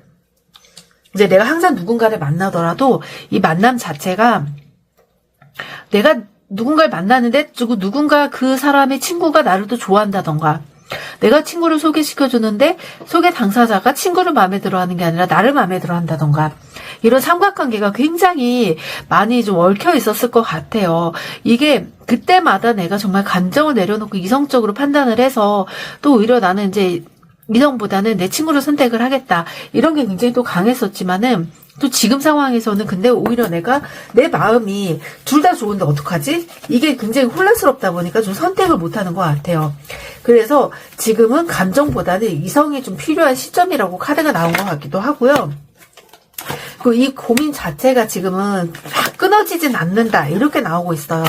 이제 내가 항상 누군가를 만나더라도 이 만남 자체가 내가 누군가를 만나는데 누군가 그 사람의 친구가 나를 또 좋아한다던가, 내가 친구를 소개시켜주는데 소개 당사자가 친구를 마음에 들어하는 게 아니라 나를 마음에 들어한다던가, 이런 삼각관계가 굉장히 많이 좀 얽혀 있었을 것 같아요. 이게 그때마다 내가 정말 감정을 내려놓고 이성적으로 판단을 해서 또 오히려 나는 이제 이성보다는 내 친구를 선택을 하겠다, 이런 게 굉장히 또 강했었지만은, 또 지금 상황에서는 근데 오히려 내가 내 마음이 둘 다 좋은데 어떡하지? 이게 굉장히 혼란스럽다 보니까 좀 선택을 못하는 것 같아요. 그래서 지금은 감정보다는 이성이 좀 필요한 시점이라고 카드가 나온 것 같기도 하고요. 이 고민 자체가 지금은 막 끊어지진 않는다, 이렇게 나오고 있어요.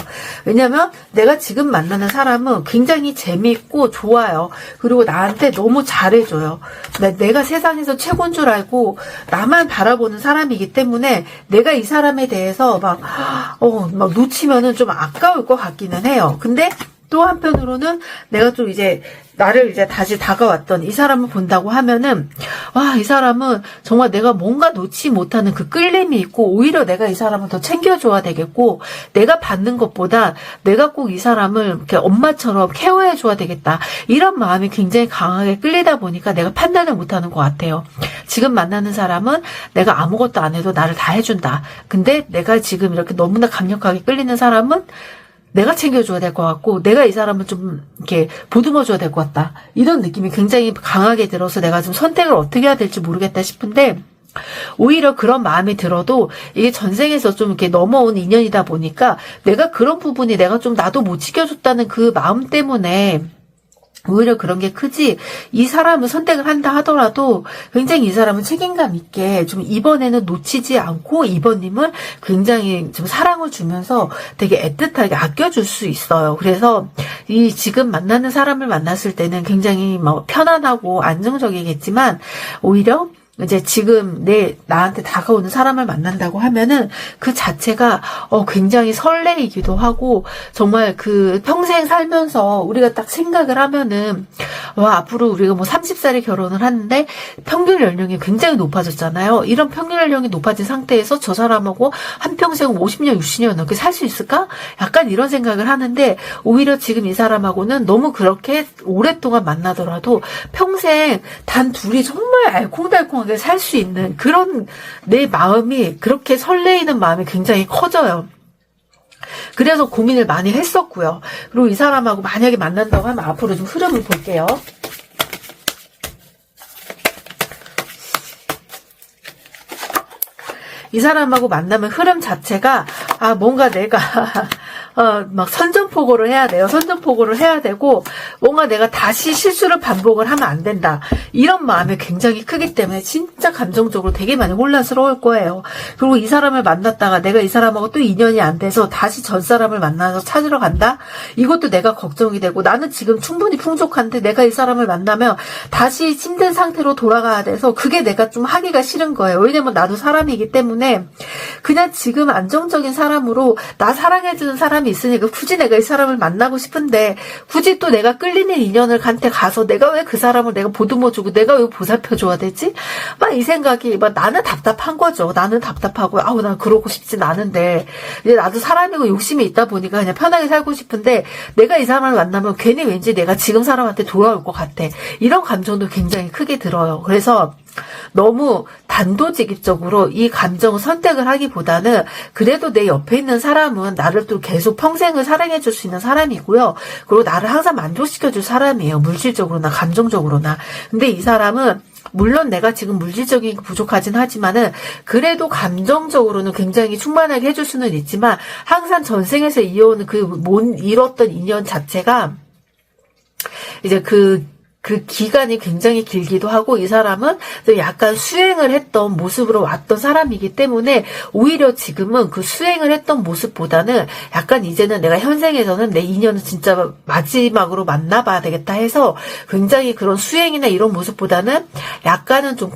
왜냐면 내가 지금 만나는 사람은 굉장히 재미있고 좋아요. 그리고 나한테 너무 잘해줘요. 내가 세상에서 최고인 줄 알고 나만 바라보는 사람이기 때문에 내가 이 사람에 대해서 막 놓치면은 좀 아까울 것 같기는 해요. 근데 또 한편으로는 내가 좀 이제 나를 이제 다시 다가왔던 이 사람을 본다고 하면은, 와, 이 사람은 정말 내가 뭔가 놓지 못하는 그 끌림이 있고, 오히려 내가 이 사람을 더 챙겨줘야 되겠고, 내가 받는 것보다 내가 꼭 이 사람을 이렇게 엄마처럼 케어해줘야 되겠다, 이런 마음이 굉장히 강하게 끌리다 보니까 내가 판단을 못하는 것 같아요. 지금 만나는 사람은 내가 아무것도 안 해도 나를 다 해준다. 근데 내가 지금 이렇게 너무나 강력하게 끌리는 사람은 내가 챙겨줘야 될 것 같고, 내가 이 사람을 좀 이렇게 보듬어줘야 될 것 같다, 이런 느낌이 굉장히 강하게 들어서 내가 좀 선택을 어떻게 해야 될지 모르겠다 싶은데, 오히려 그런 마음이 들어도 이게 전생에서 좀 이렇게 넘어온 인연이다 보니까 내가 그런 부분이 내가 좀 나도 못 지켜줬다는 그 마음 때문에 오히려 그런 게 크지, 이 사람을 선택을 한다 하더라도 굉장히 이 사람은 책임감 있게 좀 이번에는 놓치지 않고 이번님을 굉장히 좀 사랑을 주면서 되게 애틋하게 아껴줄 수 있어요. 그래서 이 지금 만나는 사람을 만났을 때는 굉장히 편안하고 안정적이겠지만, 오히려 이제 지금 나한테 다가오는 사람을 만난다고 하면은 그 자체가 굉장히 설레이기도 하고, 정말 그 평생 살면서 우리가 딱 생각을 하면은, 와, 앞으로 우리가 30살에 결혼을 하는데 평균 연령이 굉장히 높아졌잖아요. 이런 평균 연령이 높아진 상태에서 저 사람하고 한평생 50년, 60년 넘게 살 수 있을까? 약간 이런 생각을 하는데, 오히려 지금 이 사람하고는 너무 그렇게 오랫동안 만나더라도 평생 단 둘이 정말 알콩달콩하게 살 수 있는 그런 내 마음이, 그렇게 설레이는 마음이 굉장히 커져요. 그래서 고민을 많이 했었고요. 그리고 이 사람하고 만약에 만난다고 하면 앞으로 좀 흐름을 볼게요. 이 사람하고 만나면 흐름 자체가 뭔가 내가 막 선전포고를 해야 돼요. 선전포고를 해야 되고, 뭔가 내가 다시 실수를 반복을 하면 안 된다. 이런 마음이 굉장히 크기 때문에 진짜 감정적으로 되게 많이 혼란스러울 거예요. 그리고 이 사람을 만났다가 내가 이 사람하고 또 인연이 안 돼서 다시 전 사람을 만나서 찾으러 간다? 이것도 내가 걱정이 되고, 나는 지금 충분히 풍족한데 내가 이 사람을 만나면 다시 힘든 상태로 돌아가야 돼서 그게 내가 좀 하기가 싫은 거예요. 왜냐면 나도 사람이기 때문에 그냥 지금 안정적인 사람으로 나 사랑해주는 사람이 있으니까 굳이 내가 이 사람을 만나고 싶은데, 굳이 또 내가 끌리는 인연을 한테 가서 내가 왜 그 사람을 내가 보듬어주고 내가 왜 보살펴줘야 되지? 막 이 생각이, 막 나는 답답한 거죠. 나는 답답하고, 아우 난 그러고 싶진 않은데, 이제 나도 사람이고 욕심이 있다 보니까 그냥 편하게 살고 싶은데, 내가 이 사람을 만나면 괜히 왠지 내가 지금 사람한테 돌아올 것 같아. 이런 감정도 굉장히 크게 들어요. 그래서 너무 단도직입적으로 이 감정을 선택을 하기보다는, 그래도 내 옆에 있는 사람은 나를 또 계속 평생을 사랑해 줄 수 있는 사람이고요. 그리고 나를 항상 만족시켜 줄 사람이에요. 물질적으로나 감정적으로나. 근데 이 사람은 물론 내가 지금 물질적인 게 부족하진 하지만은 그래도 감정적으로는 굉장히 충만하게 해줄 수는 있지만, 항상 전생에서 이어오는 그 못 이뤘던 인연 자체가 이제 그 기간이 굉장히 길기도 하고, 이 사람은 약간 수행을 했던 모습으로 왔던 사람이기 때문에 오히려 지금은 그 수행을 했던 모습보다는 약간 이제는 내가 현생에서는 내 인연을 진짜 마지막으로 만나봐야 되겠다 해서 굉장히 그런 수행이나 이런 모습보다는 약간은 좀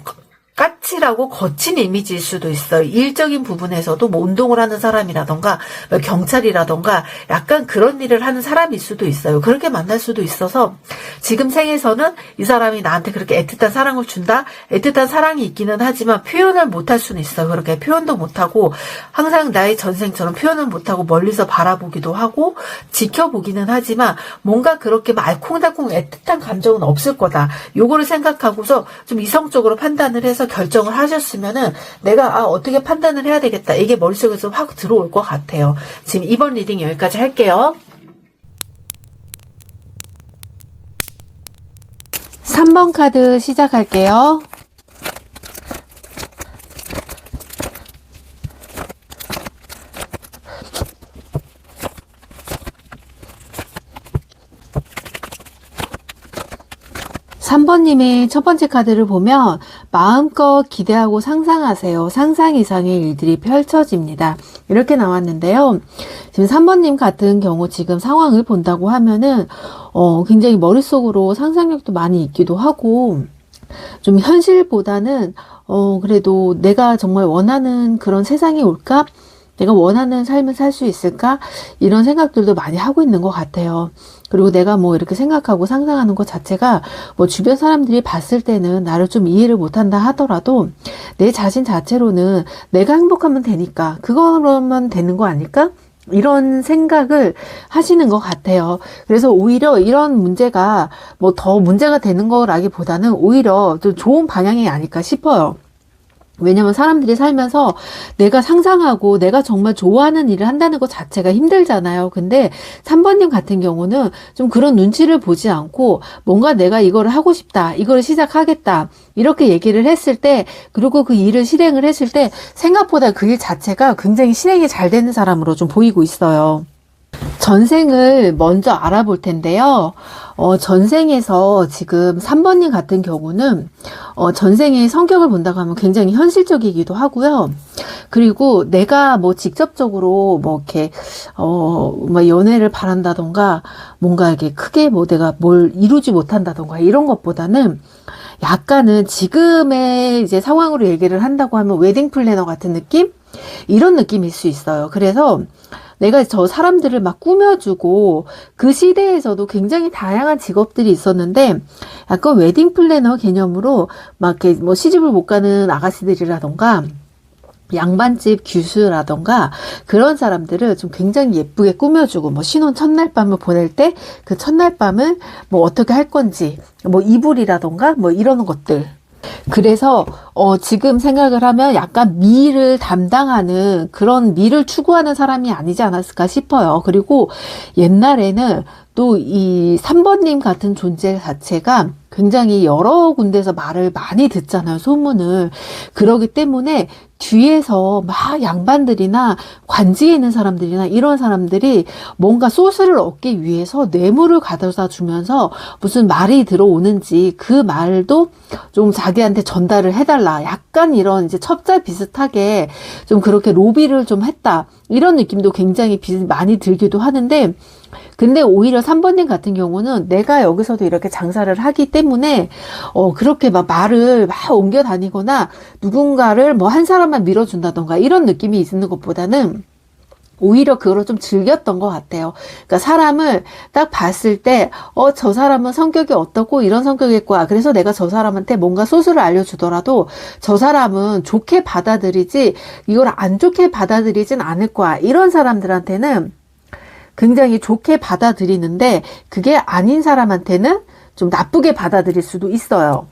까칠하고 거친 이미지일 수도 있어요. 일적인 부분에서도 뭐 운동을 하는 사람이라던가 경찰이라던가 약간 그런 일을 하는 사람일 수도 있어요. 그렇게 만날 수도 있어서 지금 생에서는 이 사람이 나한테 그렇게 애틋한 사랑을 준다? 애틋한 사랑이 있기는 하지만 표현을 못할 수는 있어요. 그렇게 표현도 못하고 항상 나의 전생처럼 표현을 못하고 멀리서 바라보기도 하고 지켜보기는 하지만 뭔가 그렇게 알콩달콩 애틋한 감정은 없을 거다. 요거를 생각하고서 좀 이성적으로 판단을 해서 결정을 하셨으면은 내가 어떻게 판단을 해야 되겠다, 이게 머릿속에서 확 들어올 것 같아요. 지금 이번 리딩 여기까지 할게요. 3번 카드 시작할게요. 삼 번님의 첫 번째 카드를 보면 마음껏 기대하고 상상하세요. 상상 이상의 일들이 펼쳐집니다. 이렇게 나왔는데요. 지금 3번님 같은 경우 지금 상황을 본다고 하면은 굉장히 머릿속으로 상상력도 많이 있기도 하고, 좀 현실보다는 그래도 내가 정말 원하는 그런 세상이 올까? 내가 원하는 삶을 살 수 있을까? 이런 생각들도 많이 하고 있는 것 같아요. 그리고 내가 뭐 이렇게 생각하고 상상하는 것 자체가 뭐 주변 사람들이 봤을 때는 나를 좀 이해를 못한다 하더라도 내 자신 자체로는 내가 행복하면 되니까, 그거로만 되는 거 아닐까? 이런 생각을 하시는 것 같아요. 그래서 오히려 이런 문제가 뭐 더 문제가 되는 거라기보다는 오히려 좀 좋은 방향이 아닐까 싶어요. 왜냐면 사람들이 살면서 내가 상상하고 내가 정말 좋아하는 일을 한다는 것 자체가 힘들잖아요. 근데 3번님 같은 경우는 좀 그런 눈치를 보지 않고 뭔가 내가 이거를 하고 싶다, 이거를 시작하겠다, 이렇게 얘기를 했을 때, 그리고 그 일을 실행을 했을 때 생각보다 그 일 자체가 굉장히 실행이 잘 되는 사람으로 좀 보이고 있어요. 전생을 먼저 알아볼 텐데요. 전생에서 지금 3번님 같은 경우는 전생의 성격을 본다고 하면 굉장히 현실적이기도 하고요. 그리고 내가 뭐 직접적으로 뭐 이렇게 뭐 연애를 바란다던가 뭔가 이렇게 크게 뭐 내가 뭘 이루지 못한다던가 이런 것보다는 약간은 지금의 이제 상황으로 얘기를 한다고 하면 웨딩 플래너 같은 느낌? 이런 느낌일 수 있어요. 그래서 내가 저 사람들을 막 꾸며주고, 그 시대에서도 굉장히 다양한 직업들이 있었는데 약간 웨딩 플래너 개념으로 막 이렇게 뭐 시집을 못 가는 아가씨들이라던가 양반집 규수라던가 그런 사람들을 좀 굉장히 예쁘게 꾸며주고, 뭐 신혼 첫날 밤을 보낼 때 그 첫날 밤을 뭐 어떻게 할 건지, 뭐 이불이라던가 뭐 이런 것들. 그래서 지금 생각을 하면 약간 미를 담당하는 그런 미를 추구하는 사람이 아니지 않았을까 싶어요. 그리고 옛날에는 또 이 3번님 같은 존재 자체가 굉장히 여러 군데서 말을 많이 듣잖아요, 소문을. 그러기 때문에 뒤에서 막 양반들이나 관직에 있는 사람들이나 이런 사람들이 뭔가 소스를 얻기 위해서 뇌물을 가져다 주면서 무슨 말이 들어오는지 그 말도 좀 자기한테 전달을 해달라. 약간 이런 이제 첩자 비슷하게 좀 그렇게 로비를 좀 했다. 이런 느낌도 굉장히 많이 들기도 하는데, 근데 오히려 3번님 같은 경우는 내가 여기서도 이렇게 장사를 하기 때문에 그렇게 막 말을 막 옮겨 다니거나 누군가를 뭐 한 사람만 밀어준다던가 이런 느낌이 있는 것보다는 오히려 그거를 좀 즐겼던 것 같아요. 그러니까 사람을 딱 봤을 때, 저 사람은 성격이 어떻고 이런 성격일 거야. 그래서 내가 저 사람한테 뭔가 소스를 알려주더라도 저 사람은 좋게 받아들이지 이걸 안 좋게 받아들이진 않을 거야. 이런 사람들한테는 굉장히 좋게 받아들이는데 그게 아닌 사람한테는 좀 나쁘게 받아들일 수도 있어요.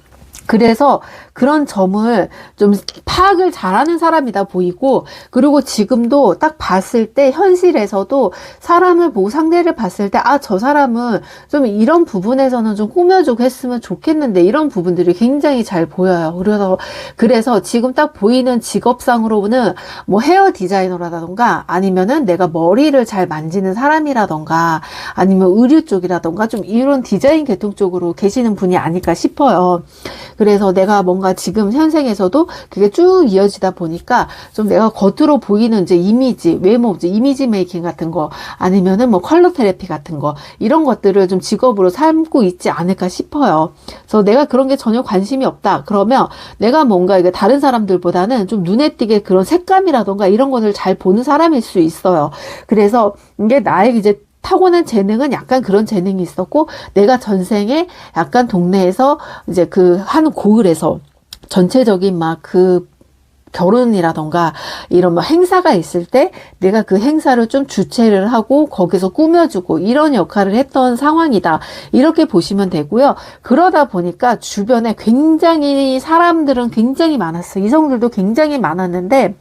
그래서 그런 점을 좀 파악을 잘하는 사람이다 보이고, 그리고 지금도 딱 봤을 때 현실에서도 사람을 보고 상대를 봤을 때 저 사람은 좀 이런 부분에서는 좀 꾸며주고 했으면 좋겠는데 이런 부분들이 굉장히 잘 보여요. 그래서 지금 딱 보이는 직업상으로는 뭐 헤어 디자이너라던가 아니면은 내가 머리를 잘 만지는 사람이라던가 아니면 의류 쪽이라던가 좀 이런 디자인 계통 쪽으로 계시는 분이 아닐까 싶어요. 그래서 내가 뭔가 지금 현생에서도 그게 쭉 이어지다 보니까 좀 내가 겉으로 보이는 이제 이미지, 외모, 이제 이미지 메이킹 같은 거 아니면은 뭐 컬러 테라피 같은 거 이런 것들을 좀 직업으로 삼고 있지 않을까 싶어요. 그래서 내가 그런 게 전혀 관심이 없다. 그러면 내가 뭔가 이게 다른 사람들보다는 좀 눈에 띄게 그런 색감이라던가 이런 것을 잘 보는 사람일 수 있어요. 그래서 이게 나의 이제 타고난 재능은 약간 그런 재능이 있었고, 내가 전생에 약간 동네에서 이제 그 한 고을에서 전체적인 막 그 결혼이라던가 이런 뭐 행사가 있을 때 내가 그 행사를 좀 주최를 하고 거기서 꾸며주고 이런 역할을 했던 상황이다. 이렇게 보시면 되고요. 그러다 보니까 주변에 굉장히 사람들은 굉장히 많았어요. 이성들도 굉장히 많았는데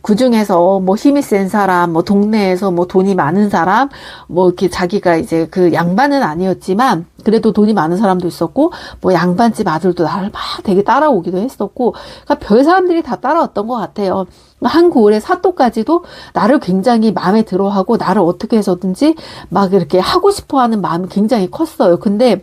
그 중에서 뭐 힘이 센 사람, 뭐 동네에서 뭐 돈이 많은 사람, 뭐 이렇게 자기가 이제 그 양반은 아니었지만 그래도 돈이 많은 사람도 있었고, 뭐 양반집 아들도 나를 막 되게 따라오기도 했었고, 그러니까 별 사람들이 다 따라왔던 것 같아요. 한 고을의 사또까지도 나를 굉장히 마음에 들어하고 나를 어떻게 해서든지 막 이렇게 하고 싶어하는 마음이 굉장히 컸어요. 근데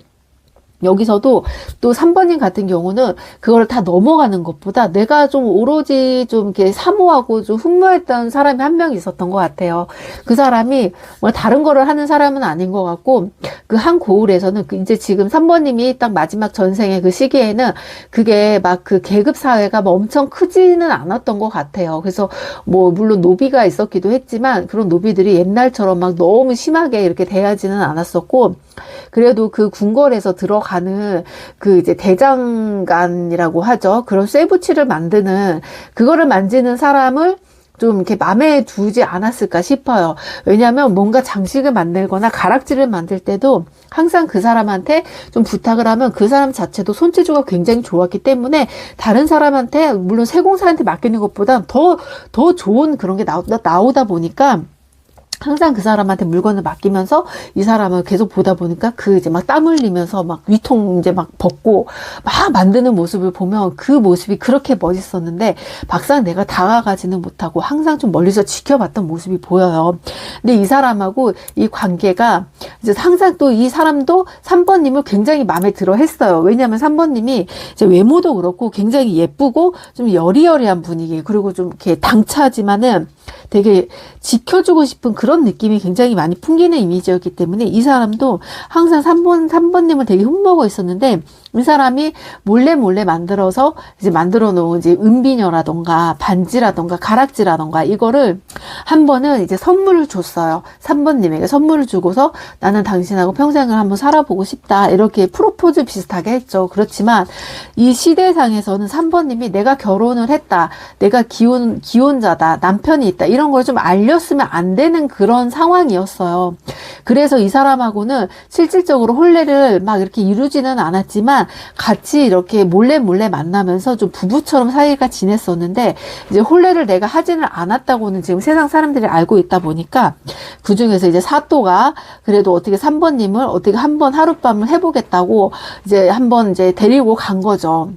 여기서도 또 3번님 같은 경우는 그걸 다 넘어가는 것보다 내가 좀 오로지 좀 이렇게 사모하고 좀 흠모했던 사람이 한 명 있었던 것 같아요. 그 사람이 뭐 다른 거를 하는 사람은 아닌 것 같고, 그 한 고을에서는 이제 지금 3번님이 딱 마지막 전생의 그 시기에는 그게 막 그 계급 사회가 뭐 엄청 크지는 않았던 것 같아요. 그래서 뭐 물론 노비가 있었기도 했지만 그런 노비들이 옛날처럼 막 너무 심하게 이렇게 대하지는 않았었고, 그래도 그 궁궐에서 들어가는 그 이제 대장간이라고 하죠. 그런 쇠붙이를 만드는, 그거를 만지는 사람을 좀 이렇게 마음에 두지 않았을까 싶어요. 왜냐하면 뭔가 장식을 만들거나 가락지를 만들 때도 항상 그 사람한테 좀 부탁을 하면 그 사람 자체도 손재주가 굉장히 좋았기 때문에 다른 사람한테, 물론 세공사한테 맡기는 것보다 더 좋은 그런 게 나오다 보니까 항상 그 사람한테 물건을 맡기면서 이 사람을 계속 보다 보니까 그 이제 막 땀 흘리면서 막 위통 이제 막 벗고 막 만드는 모습을 보면 그 모습이 그렇게 멋있었는데 막상 내가 다가가지는 못하고 항상 좀 멀리서 지켜봤던 모습이 보여요. 근데 이 사람하고 이 관계가 이제 항상 또 이 사람도 3번님을 굉장히 마음에 들어 했어요. 왜냐하면 3번님이 이제 외모도 그렇고 굉장히 예쁘고 좀 여리여리한 분위기, 그리고 좀 이렇게 당차지만은 되게 지켜주고 싶은 그런 느낌이 굉장히 많이 풍기는 이미지였기 때문에 이 사람도 항상 3번님을 되게 흠모하고 있었는데, 이 사람이 몰래 만들어서 이제 만들어 놓은 이제 은비녀라던가 반지라던가 가락지라던가 이거를 한 번은 이제 선물을 줬어요. 3번님에게 선물을 주고서 나는 당신하고 평생을 한번 살아보고 싶다, 이렇게 프로포즈 비슷하게 했죠. 그렇지만 이 시대상에서는 3번님이 내가 결혼을 했다, 내가 기혼자다, 남편이 있다, 이런 걸 좀 알렸으면 안 되는 그런 상황이었어요. 그래서 이 사람하고는 실질적으로 혼례를 막 이렇게 이루지는 않았지만 아니지만 같이 이렇게 몰래 만나면서 좀 부부처럼 사이가 지냈었는데 이제 혼례를 내가 하지는 않았다고는 지금 세상 사람들이 알고 있다 보니까 그 중에서 이제 사또가 그래도 어떻게 3번님을 어떻게 한번 하룻밤을 해보겠다고 이제 한번 이제 데리고 간 거죠.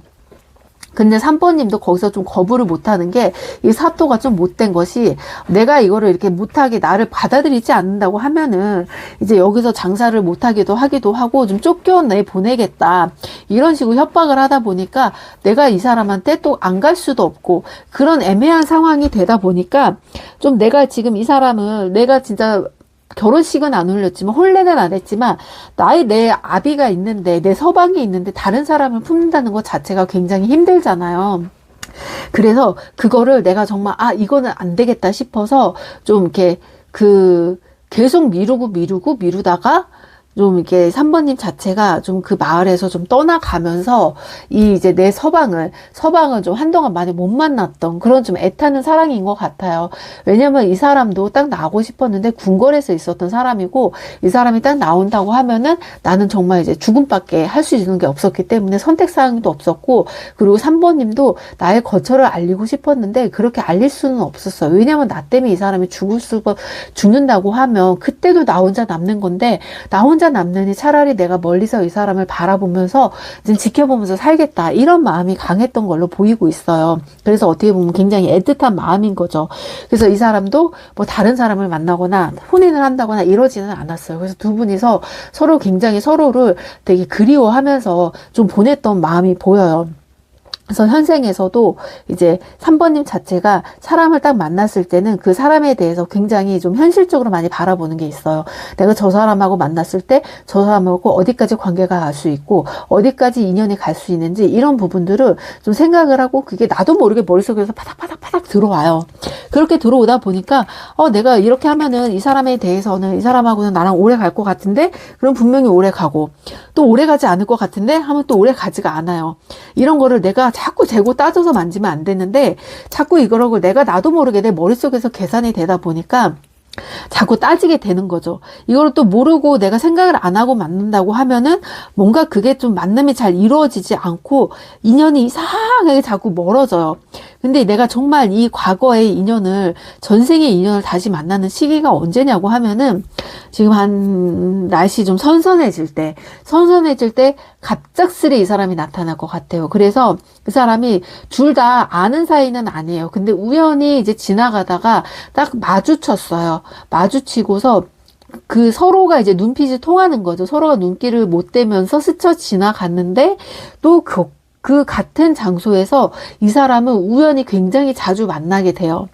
근데 3번님도 거기서 좀 거부를 못하는 게 이 사또가 좀 못된 것이 내가 이거를 이렇게 못하게 나를 받아들이지 않는다고 하면은 이제 여기서 장사를 못하기도 하기도 하고 좀 쫓겨내 보내겠다 이런 식으로 협박을 하다 보니까 내가 이 사람한테 또 안 갈 수도 없고 그런 애매한 상황이 되다 보니까 좀 내가 지금 이 사람을 내가 진짜 결혼식은 안 올렸지만 혼례는 안 했지만 내 아비가 있는데 내 서방이 있는데 다른 사람을 품는다는 것 자체가 굉장히 힘들잖아요. 그래서 그거를 내가 정말 이거는 안 되겠다 싶어서 좀 이렇게 계속 미루다가 좀 이렇게 3번님 자체가 좀 그 마을에서 좀 떠나가면서 이제 내 서방을 좀 한동안 많이 못 만났던 그런 좀 애타는 사랑인 것 같아요. 왜냐면 이 사람도 딱 나오고 싶었는데 궁궐에서 있었던 사람이고 이 사람이 딱 나온다고 하면은 나는 정말 이제 죽음밖에 할 수 있는 게 없었기 때문에 선택사항도 없었고 그리고 3번님도 나의 거처를 알리고 싶었는데 그렇게 알릴 수는 없었어요. 왜냐면 나 때문에 이 사람이 죽는다고 하면 그때도 나 혼자 남는 건데 나 혼자 남느니 차라리 내가 멀리서 이 사람을 바라보면서 지켜보면서 살겠다 이런 마음이 강했던 걸로 보이고 있어요. 그래서 어떻게 보면 굉장히 애틋한 마음인 거죠. 그래서 이 사람도 뭐 다른 사람을 만나거나 혼인을 한다거나 이러지는 않았어요. 그래서 두 분이서 서로 굉장히 서로를 되게 그리워하면서 좀 보냈던 마음이 보여요. 그래서 현생에서도 이제 3번님 자체가 사람을 딱 만났을 때는 그 사람에 대해서 굉장히 좀 현실적으로 많이 바라보는 게 있어요. 내가 저 사람하고 만났을 때 저 사람하고 어디까지 관계가 갈 수 있고 어디까지 인연이 갈 수 있는지 이런 부분들을 좀 생각을 하고 그게 나도 모르게 머릿속에서 파닥파닥 들어와요. 그렇게 들어오다 보니까 내가 이렇게 하면은 이 사람에 대해서는 이 사람하고는 나랑 오래 갈 것 같은데 그럼 분명히 오래 가고 또 오래 가지 않을 것 같은데 하면 또 오래 가지가 않아요. 이런 거를 내가 자꾸 재고 따져서 만지면 안 되는데 자꾸 이거를 내가 나도 모르게 내 머릿속에서 계산이 되다 보니까 자꾸 따지게 되는 거죠. 이걸 또 모르고 내가 생각을 안 하고 만난다고 하면은 뭔가 그게 좀 만남이 잘 이루어지지 않고 인연이 이상하게 자꾸 멀어져요. 근데 내가 정말 이 과거의 인연을 전생의 인연을 다시 만나는 시기가 언제냐고 하면은 지금 한 날씨 좀 선선해질 때 갑작스레 이 사람이 나타날 것 같아요. 그래서 그 사람이 둘 다 아는 사이는 아니에요. 근데 우연히 이제 지나가다가 딱 마주쳤어요. 마주치고서 그 서로가 이제 눈빛이 통하는 거죠. 서로가 눈길을 못 대면서 스쳐 지나갔는데 또 그 같은 장소에서 이 사람은 우연히 굉장히 자주 만나게 돼요.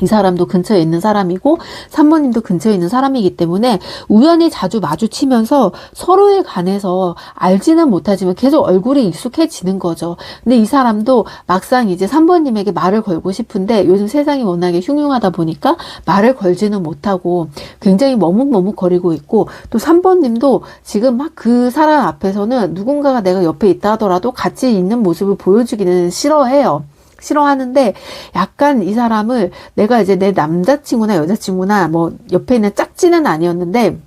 이 사람도 근처에 있는 사람이고 3번님도 근처에 있는 사람이기 때문에 우연히 자주 마주치면서 서로에 관해서 알지는 못하지만 계속 얼굴이 익숙해지는 거죠. 근데 이 사람도 막상 이제 3번님에게 말을 걸고 싶은데 요즘 세상이 워낙에 흉흉하다 보니까 말을 걸지는 못하고 굉장히 머뭇머뭇거리고 있고 또 3번님도 지금 막 그 사람 앞에서는 누군가가 내가 옆에 있다 하더라도 같이 있는 모습을 보여주기는 싫어하는데 약간 이 사람을 내가 이제 내 남자친구나 여자친구나 뭐 옆에 있는 짝지는 아니었는데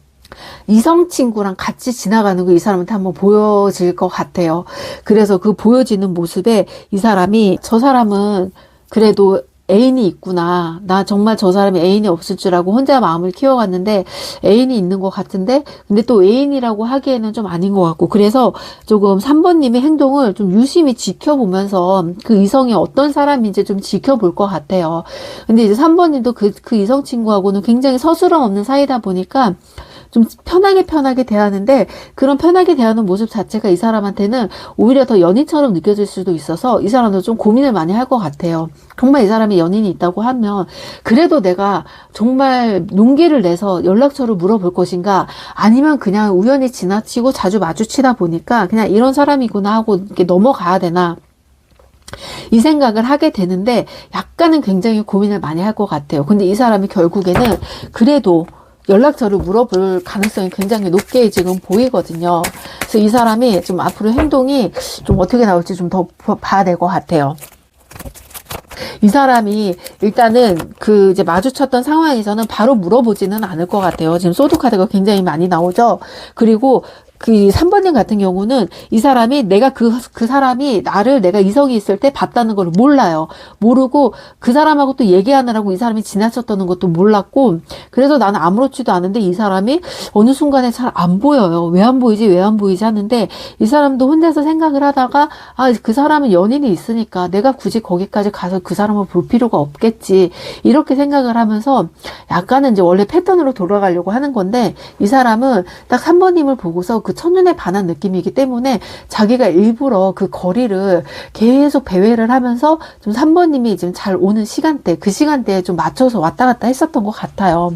이성 친구랑 같이 지나가는 거 이 사람한테 한번 보여질 것 같아요. 그래서 그 보여지는 모습에 이 사람이 저 사람은 그래도 애인이 있구나. 나 정말 저 사람이 애인이 없을 줄 알고 혼자 마음을 키워갔는데 애인이 있는 것 같은데 근데 또 애인이라고 하기에는 좀 아닌 것 같고 그래서 조금 3번님의 행동을 좀 유심히 지켜보면서 그 이성이 어떤 사람인지 좀 지켜볼 것 같아요. 근데 이제 3번님도 그 이성 친구하고는 굉장히 서스럼 없는 사이다 보니까 좀 편하게 대하는데 그런 편하게 대하는 모습 자체가 이 사람한테는 오히려 더 연인처럼 느껴질 수도 있어서 이 사람도 좀 고민을 많이 할 것 같아요. 정말 이 사람이 연인이 있다고 하면 그래도 내가 정말 용기를 내서 연락처를 물어볼 것인가 아니면 그냥 우연히 지나치고 자주 마주치다 보니까 그냥 이런 사람이구나 하고 이렇게 넘어가야 되나 이 생각을 하게 되는데 약간은 굉장히 고민을 많이 할 것 같아요. 근데 이 사람이 결국에는 그래도 연락처를 물어볼 가능성이 굉장히 높게 지금 보이거든요. 그래서 이 사람이 좀 앞으로 행동이 좀 어떻게 나올지 좀 더 봐야 될 것 같아요. 이 사람이 일단은 그 이제 마주쳤던 상황에서는 바로 물어보지는 않을 것 같아요. 지금 소드 카드가 굉장히 많이 나오죠. 그리고 그 3번님 같은 경우는 이 사람이 그 사람이 나를 내가 이성이 있을 때 봤다는 걸 몰라요. 모르고 그 사람하고 또 얘기하느라고 이 사람이 지나쳤다는 것도 몰랐고, 그래서 나는 아무렇지도 않은데 이 사람이 어느 순간에 잘 안 보여요. 왜 안 보이지? 왜 안 보이지? 하는데 이 사람도 혼자서 생각을 하다가 그 사람은 연인이 있으니까 내가 굳이 거기까지 가서 그 사람을 볼 필요가 없겠지. 이렇게 생각을 하면서 약간은 이제 원래 패턴으로 돌아가려고 하는 건데, 이 사람은 딱 3번님을 보고서 그 첫눈에 반한 느낌이기 때문에 자기가 일부러 그 거리를 계속 배회를 하면서 좀 3번님이 지금 잘 오는 시간대, 그 시간대에 좀 맞춰서 왔다 갔다 했었던 것 같아요.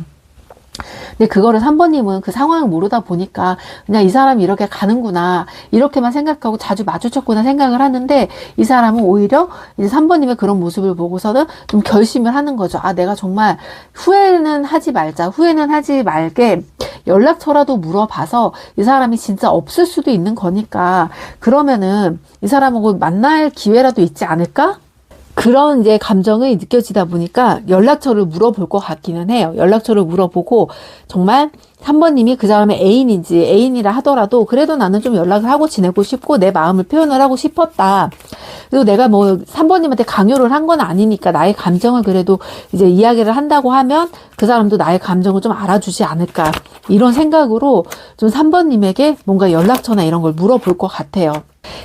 근데 그거를 3번님은 그 상황을 모르다 보니까 그냥 이 사람이 이렇게 가는구나, 이렇게만 생각하고 자주 마주쳤구나 생각을 하는데, 이 사람은 오히려 이제 3번님의 그런 모습을 보고서는 좀 결심을 하는 거죠. 내가 정말 후회는 하지 말게 연락처라도 물어봐서 이 사람이 진짜 없을 수도 있는 거니까 그러면은 이 사람하고 만날 기회라도 있지 않을까? 그런 이제 감정이 느껴지다 보니까 연락처를 물어볼 것 같기는 해요. 연락처를 물어보고 정말 3번님이 그 사람의 애인이라 하더라도 그래도 나는 좀 연락을 하고 지내고 싶고 내 마음을 표현을 하고 싶었다. 그리고 내가 뭐 3번님한테 강요를 한 건 아니니까 나의 감정을 그래도 이제 이야기를 한다고 하면 그 사람도 나의 감정을 좀 알아주지 않을까. 이런 생각으로 좀 3번님에게 뭔가 연락처나 이런 걸 물어볼 것 같아요.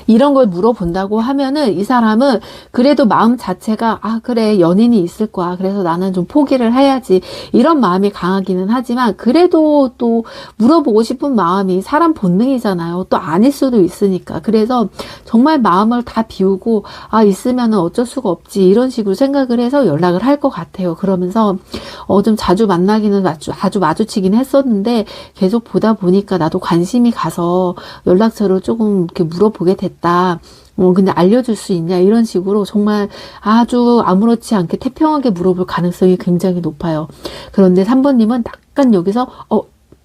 이런 걸 물어본다고 하면은 이 사람은 그래도 마음 자체가 그래 연인이 있을 거야, 그래서 나는 좀 포기를 해야지, 이런 마음이 강하기는 하지만 그래도 또 물어보고 싶은 마음이 사람 본능이잖아요. 또 아닐 수도 있으니까. 그래서 정말 마음을 다 비우고 있으면은 어쩔 수가 없지, 이런 식으로 생각을 해서 연락을 할 것 같아요. 그러면서 좀 자주 만나기는 자주 마주치긴 했었는데 계속 보다 보니까 나도 관심이 가서 연락처를 조금 이렇게 물어보게 됐다. 근데 알려줄 수 있냐, 이런 식으로 정말 아주 아무렇지 않게 태평하게 물어볼 가능성이 굉장히 높아요. 그런데 3번님은 약간 여기서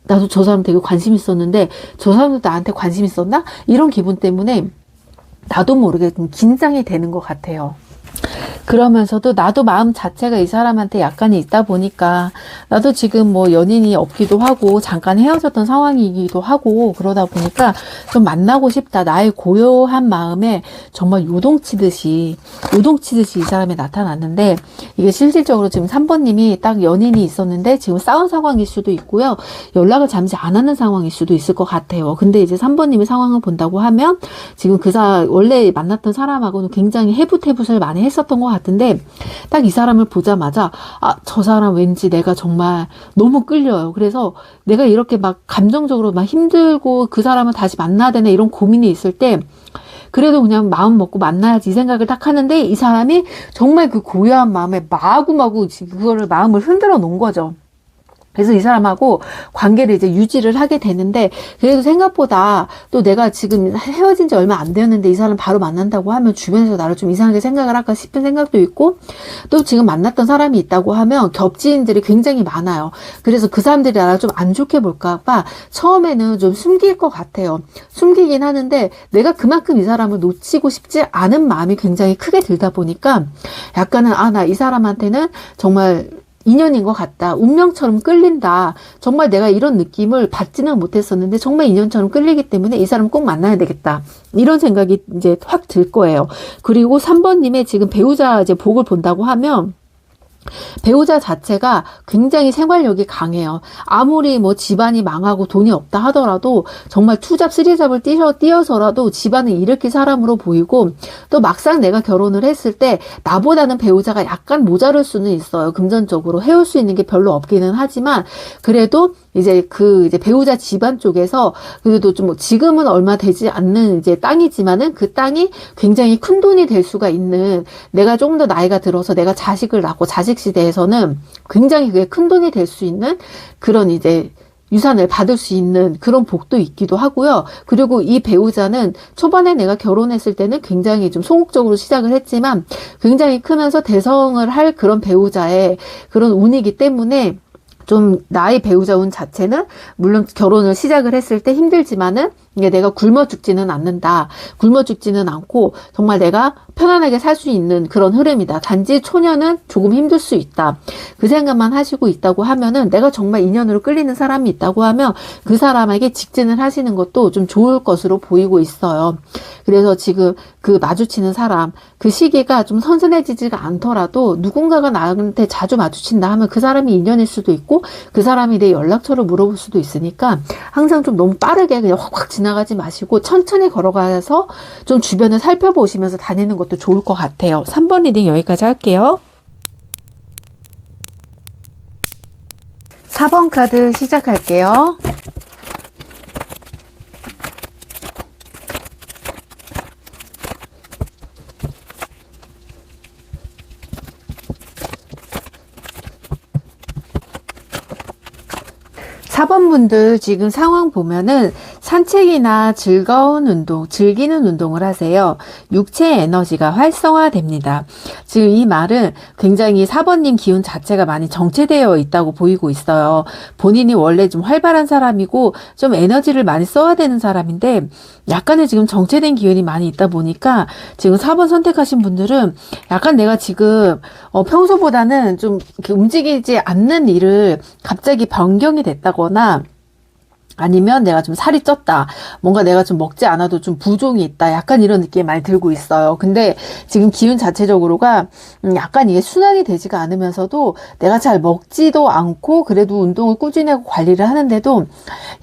나도 저 사람 되게 관심 있었는데 저 사람도 나한테 관심 있었나? 이런 기분 때문에 나도 모르게 좀 긴장이 되는 것 같아요. 그러면서도 나도 마음 자체가 이 사람한테 약간이 있다 보니까 나도 지금 뭐 연인이 없기도 하고 잠깐 헤어졌던 상황이기도 하고 그러다 보니까 좀 만나고 싶다. 나의 고요한 마음에 정말 요동치듯이 이 사람이 나타났는데, 이게 실질적으로 지금 3번님이 딱 연인이 있었는데 지금 싸운 상황일 수도 있고요. 연락을 잠시 안 하는 상황일 수도 있을 것 같아요. 근데 이제 3번님의 상황을 본다고 하면 지금 원래 만났던 사람하고는 굉장히 해붓을 많이 했었던 것 같은데, 딱 이 사람을 보자마자 저 사람 왠지 내가 정말 너무 끌려요. 그래서 내가 이렇게 막 감정적으로 막 힘들고 그 사람을 다시 만나야 되나 이런 고민이 있을 때 그래도 그냥 마음 먹고 만나야지 이 생각을 딱 하는데, 이 사람이 정말 그 고요한 마음에 마구마구 그거를 마음을 흔들어 놓은 거죠. 그래서 이 사람하고 관계를 이제 유지를 하게 되는데, 그래도 생각보다 또 내가 지금 헤어진 지 얼마 안 되었는데 이 사람 바로 만난다고 하면 주변에서 나를 좀 이상하게 생각을 할까 싶은 생각도 있고, 또 지금 만났던 사람이 있다고 하면 겹지인들이 굉장히 많아요. 그래서 그 사람들이 나를 좀 안 좋게 볼까 봐 처음에는 좀 숨길 것 같아요. 숨기긴 하는데 내가 그만큼 이 사람을 놓치고 싶지 않은 마음이 굉장히 크게 들다 보니까 약간은 나 이 사람한테는 정말 인연인 것 같다. 운명처럼 끌린다. 정말 내가 이런 느낌을 받지는 못했었는데 정말 인연처럼 끌리기 때문에 이 사람 꼭 만나야 되겠다. 이런 생각이 이제 확 들 거예요. 그리고 3번님의 지금 배우자 이제 복을 본다고 하면 배우자 자체가 굉장히 생활력이 강해요. 아무리 뭐 집안이 망하고 돈이 없다 하더라도 정말 투잡, 쓰리잡을 뛰어서라도 집안을 일으킬 사람으로 보이고, 또 막상 내가 결혼을 했을 때 나보다는 배우자가 약간 모자랄 수는 있어요. 금전적으로 해올 수 있는 게 별로 없기는 하지만 그래도 이제 배우자 집안 쪽에서 그래도 좀 지금은 얼마 되지 않는 이제 땅이지만은 그 땅이 굉장히 큰 돈이 될 수가 있는, 내가 조금 더 나이가 들어서 내가 자식을 낳고 자식 시대에서는 굉장히 그게 큰 돈이 될 수 있는 그런 이제 유산을 받을 수 있는 그런 복도 있기도 하고요. 그리고 이 배우자는 초반에 내가 결혼했을 때는 굉장히 좀 소극적으로 시작을 했지만 굉장히 크면서 대성을 할 그런 배우자의 그런 운이기 때문에 좀 나의 배우자 운 자체는 물론 결혼을 시작을 했을 때 힘들지만은 이게 내가 굶어 죽지는 않는다. 굶어 죽지는 않고 정말 내가 편안하게 살 수 있는 그런 흐름이다. 단지 초년은 조금 힘들 수 있다. 그 생각만 하시고 있다고 하면은 내가 정말 인연으로 끌리는 사람이 있다고 하면 그 사람에게 직진을 하시는 것도 좀 좋을 것으로 보이고 있어요. 그래서 지금 그 마주치는 사람, 그 시기가 좀 선선해지지가 않더라도 누군가가 나한테 자주 마주친다 하면 그 사람이 인연일 수도 있고 그 사람이 내 연락처를 물어볼 수도 있으니까 항상 좀 너무 빠르게 그냥 확확 지나가지 마시고 천천히 걸어가서 좀 주변을 살펴보시면서 다니는 것도 좋을 것 같아요. 3번 리딩 여기까지 할게요. 4번 카드 시작할게요. 4번 분들 지금 상황 보면은 산책이나 즐거운 운동, 즐기는 운동을 하세요. 육체 에너지가 활성화됩니다. 지금 이 말은 굉장히 4번님 기운 자체가 많이 정체되어 있다고 보이고 있어요. 본인이 원래 좀 활발한 사람이고 좀 에너지를 많이 써야 되는 사람인데 약간의 지금 정체된 기운이 많이 있다 보니까 지금 4번 선택하신 분들은 약간 내가 지금 평소보다는 좀 이렇게 움직이지 않는 일을 갑자기 변경이 됐다거나 아니면 내가 좀 살이 쪘다. 뭔가 내가 좀 먹지 않아도 좀 부종이 있다. 약간 이런 느낌이 많이 들고 있어요. 근데 지금 기운 자체적으로가 약간 이게 순환이 되지가 않으면서도 내가 잘 먹지도 않고 그래도 운동을 꾸준히 하고 관리를 하는데도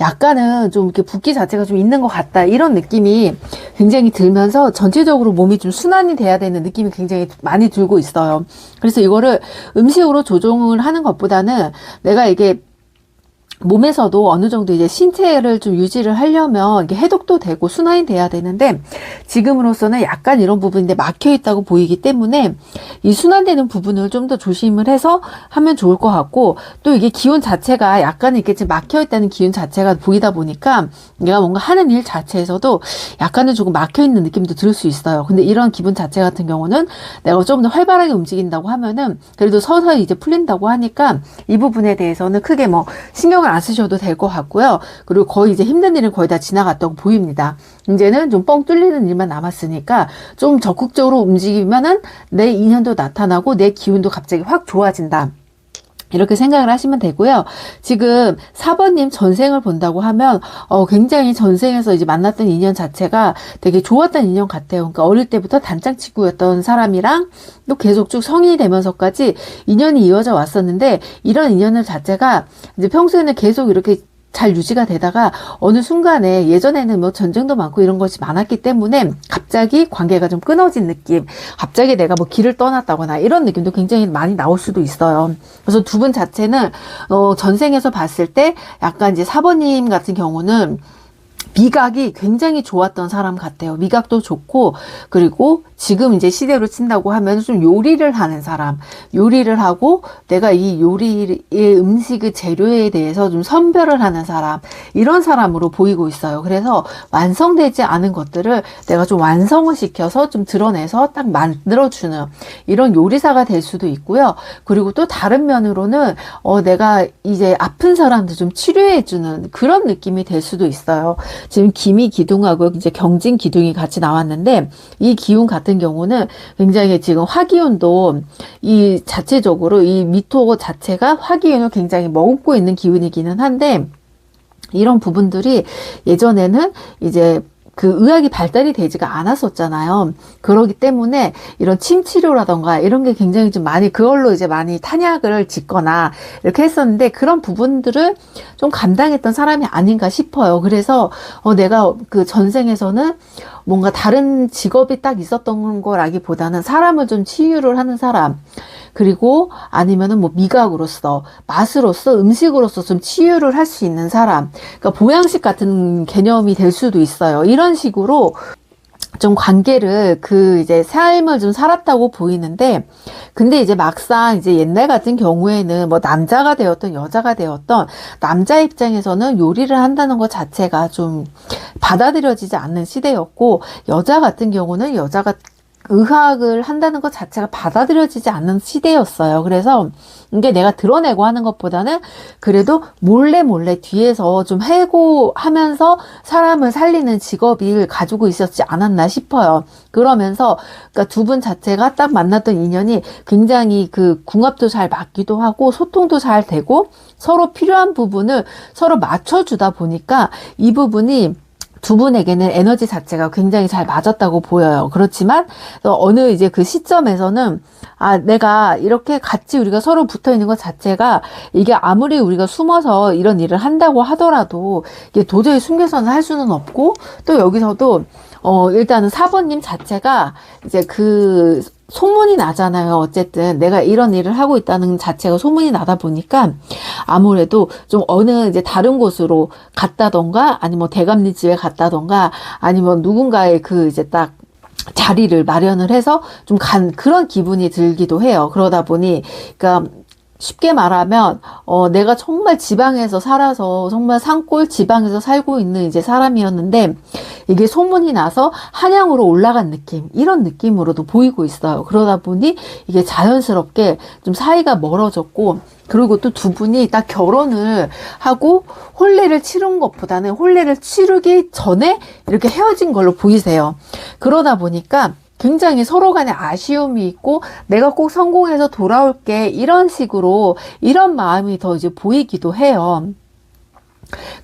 약간은 좀 이렇게 붓기 자체가 좀 있는 것 같다. 이런 느낌이 굉장히 들면서 전체적으로 몸이 좀 순환이 돼야 되는 느낌이 굉장히 많이 들고 있어요. 그래서 이거를 음식으로 조정을 하는 것보다는 내가 이게 몸에서도 어느 정도 이제 신체를 좀 유지를 하려면 이게 해독도 되고 순환이 돼야 되는데 지금으로서는 약간 이런 부분인데 막혀 있다고 보이기 때문에 이 순환되는 부분을 좀 더 조심을 해서 하면 좋을 것 같고 또 이게 기운 자체가 약간 이렇게 지금 막혀 있다는 기운 자체가 보이다 보니까 내가 뭔가 하는 일 자체에서도 약간은 조금 막혀 있는 느낌도 들 수 있어요. 근데 이런 기분 자체 같은 경우는 내가 좀 더 활발하게 움직인다고 하면은 그래도 서서히 이제 풀린다고 하니까 이 부분에 대해서는 크게 뭐 신경을 안 쓰셔도 될 것 같고요. 그리고 거의 이제 힘든 일은 거의 다 지나갔다고 보입니다. 이제는 좀 뻥 뚫리는 일만 남았으니까 좀 적극적으로 움직이면은 내 인연도 나타나고 내 기운도 갑자기 확 좋아진다. 이렇게 생각을 하시면 되고요. 지금 4번님 전생을 본다고 하면 굉장히 전생에서 이제 만났던 인연 자체가 되게 좋았던 인연 같아요. 그러니까 어릴 때부터 단짝치구였던 사람이랑 또 계속 쭉 성인이 되면서까지 인연이 이어져 왔었는데 이런 인연을 자체가 이제 평소에는 계속 이렇게 잘 유지가 되다가 어느 순간에 예전에는 뭐 전쟁도 많고 이런 것이 많았기 때문에 갑자기 관계가 좀 끊어진 느낌, 갑자기 내가 뭐 길을 떠났다거나 이런 느낌도 굉장히 많이 나올 수도 있어요. 그래서 두 분 자체는 전생에서 봤을 때 약간 이제 4번님 같은 경우는 미각이 굉장히 좋았던 사람 같아요. 미각도 좋고 그리고 지금 이제 시대로 친다고 하면 좀 요리를 하는 사람, 요리를 하고 내가 이 요리의 음식의 재료에 대해서 좀 선별을 하는 사람, 이런 사람으로 보이고 있어요. 그래서 완성되지 않은 것들을 내가 좀 완성을 시켜서 좀 드러내서 딱 만들어주는 이런 요리사가 될 수도 있고요. 그리고 또 다른 면으로는 내가 이제 아픈 사람들 좀 치료해주는 그런 느낌이 될 수도 있어요. 지금 기미 기둥하고 이제 경진 기둥이 같이 나왔는데 이 기운 같은 경우는 굉장히 지금 화기운도 이 자체적으로 이 미토 자체가 화기운을 굉장히 머금고 있는 기운이기는 한데 이런 부분들이 예전에는 이제 그 의학이 발달이 되지가 않았었잖아요. 그러기 때문에 이런 침 치료라던가 이런 게 굉장히 좀 많이 그걸로 이제 많이 탄약을 짓거나 이렇게 했었는데 그런 부분들을 좀 감당했던 사람이 아닌가 싶어요. 그래서 내가 그 전생에서는 뭔가 다른 직업이 딱 있었던 거라기보다는 사람을 좀 치유를 하는 사람, 그리고 아니면은 뭐 미각으로서, 맛으로서, 음식으로서 좀 치유를 할 수 있는 사람, 그러니까 보양식 같은 개념이 될 수도 있어요. 이런 식으로 좀 관계를 이제 삶을 좀 살았다고 보이는데, 근데 이제 막상 이제 옛날 같은 경우에는 뭐 남자가 되었던 여자가 되었던 남자 입장에서는 요리를 한다는 것 자체가 좀 받아들여지지 않는 시대였고, 여자 같은 경우는 여자가 의학을 한다는 것 자체가 받아들여지지 않는 시대였어요. 그래서 이게 내가 드러내고 하는 것보다는 그래도 몰래 몰래 뒤에서 좀 해고하면서 사람을 살리는 직업을 가지고 있었지 않았나 싶어요. 그러면서 그러니까 두 분 자체가 딱 만났던 인연이 굉장히 그 궁합도 잘 맞기도 하고 소통도 잘 되고 서로 필요한 부분을 서로 맞춰주다 보니까 이 부분이 두 분에게는 에너지 자체가 굉장히 잘 맞았다고 보여요. 그렇지만 어느 이제 그 시점에서는 내가 이렇게 같이 우리가 서로 붙어 있는 것 자체가 이게 아무리 우리가 숨어서 이런 일을 한다고 하더라도 이게 도저히 숨겨서는 할 수는 없고 또 여기서도 일단은 4번님 자체가 이제 그 소문이 나잖아요. 어쨌든 내가 이런 일을 하고 있다는 자체가 소문이 나다 보니까 아무래도 좀 어느 이제 다른 곳으로 갔다던가 아니면 뭐 대감리 집에 갔다던가 아니면 누군가의 그 이제 딱 자리를 마련을 해서 좀 간 그런 기분이 들기도 해요. 그러다 보니 그러니까 쉽게 말하면 내가 정말 지방에서 살아서 정말 산골 지방에서 살고 있는 이제 사람이었는데 이게 소문이 나서 한양으로 올라간 느낌 이런 느낌으로도 보이고 있어요. 그러다 보니 이게 자연스럽게 좀 사이가 멀어졌고 그리고 또 두 분이 딱 결혼을 하고 혼례를 치른 것보다는 혼례를 치르기 전에 이렇게 헤어진 걸로 보이세요. 그러다 보니까 굉장히 서로 간에 아쉬움이 있고 내가 꼭 성공해서 돌아올게 이런 식으로 이런 마음이 더 이제 보이기도 해요.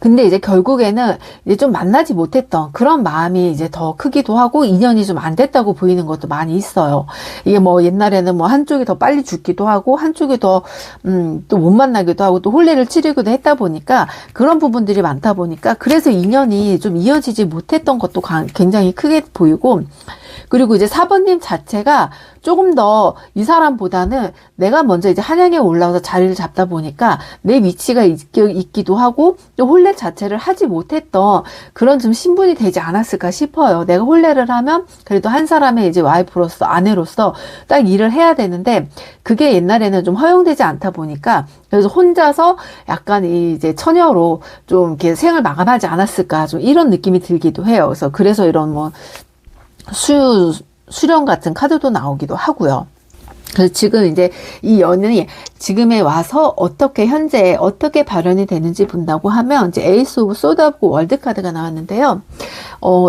근데 이제 결국에는 이제 좀 만나지 못했던 그런 마음이 이제 더 크기도 하고 인연이 좀 안 됐다고 보이는 것도 많이 있어요. 이게 뭐 옛날에는 뭐 한쪽이 더 빨리 죽기도 하고 한쪽이 더 또 못 만나기도 하고 또 혼례를 치르기도 했다 보니까 그런 부분들이 많다 보니까 그래서 인연이 좀 이어지지 못했던 것도 굉장히 크게 보이고 그리고 이제 4번님 자체가 조금 더 이 사람보다는 내가 먼저 이제 한양에 올라와서 자리를 잡다 보니까 내 위치가 있기도 하고 또 혼례 자체를 하지 못했던 그런 좀 신분이 되지 않았을까 싶어요. 내가 혼례를 하면 그래도 한 사람의 이제 와이프로서 아내로서 딱 일을 해야 되는데 그게 옛날에는 좀 허용되지 않다 보니까 그래서 혼자서 약간 이제 처녀로 좀 이렇게 생을 마감하지 않았을까 좀 이런 느낌이 들기도 해요. 그래서 이런 뭐 수령 같은 카드도 나오기도 하고요. 그래서 지금 이제 이 연이 지금에 와서 현재 어떻게 발현이 되는지 본다고 하면 이제 에이스 오브 소드하고 월드 카드가 나왔는데요.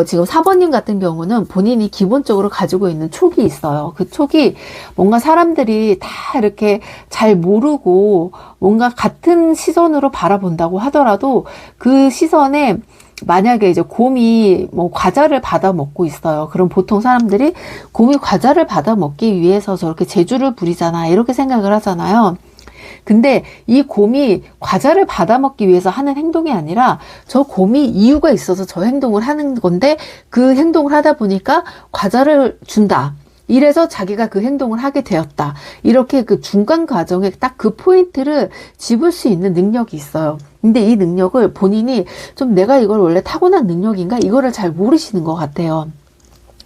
지금 4번님 같은 경우는 본인이 기본적으로 가지고 있는 촉이 있어요. 그 촉이 뭔가 사람들이 다 이렇게 잘 모르고 뭔가 같은 시선으로 바라본다고 하더라도 그 시선에 만약에 이제 곰이 뭐 과자를 받아 먹고 있어요. 그럼 보통 사람들이 곰이 과자를 받아 먹기 위해서 저렇게 재주를 부리잖아. 이렇게 생각을 하잖아요. 근데 이 곰이 과자를 받아 먹기 위해서 하는 행동이 아니라 저 곰이 이유가 있어서 저 행동을 하는 건데 그 행동을 하다 보니까 과자를 준다. 이래서 자기가 그 행동을 하게 되었다. 이렇게 그 중간 과정에 딱 그 포인트를 집을 수 있는 능력이 있어요. 근데 이 능력을 본인이 좀 내가 이걸 원래 타고난 능력인가? 이거를 잘 모르시는 것 같아요.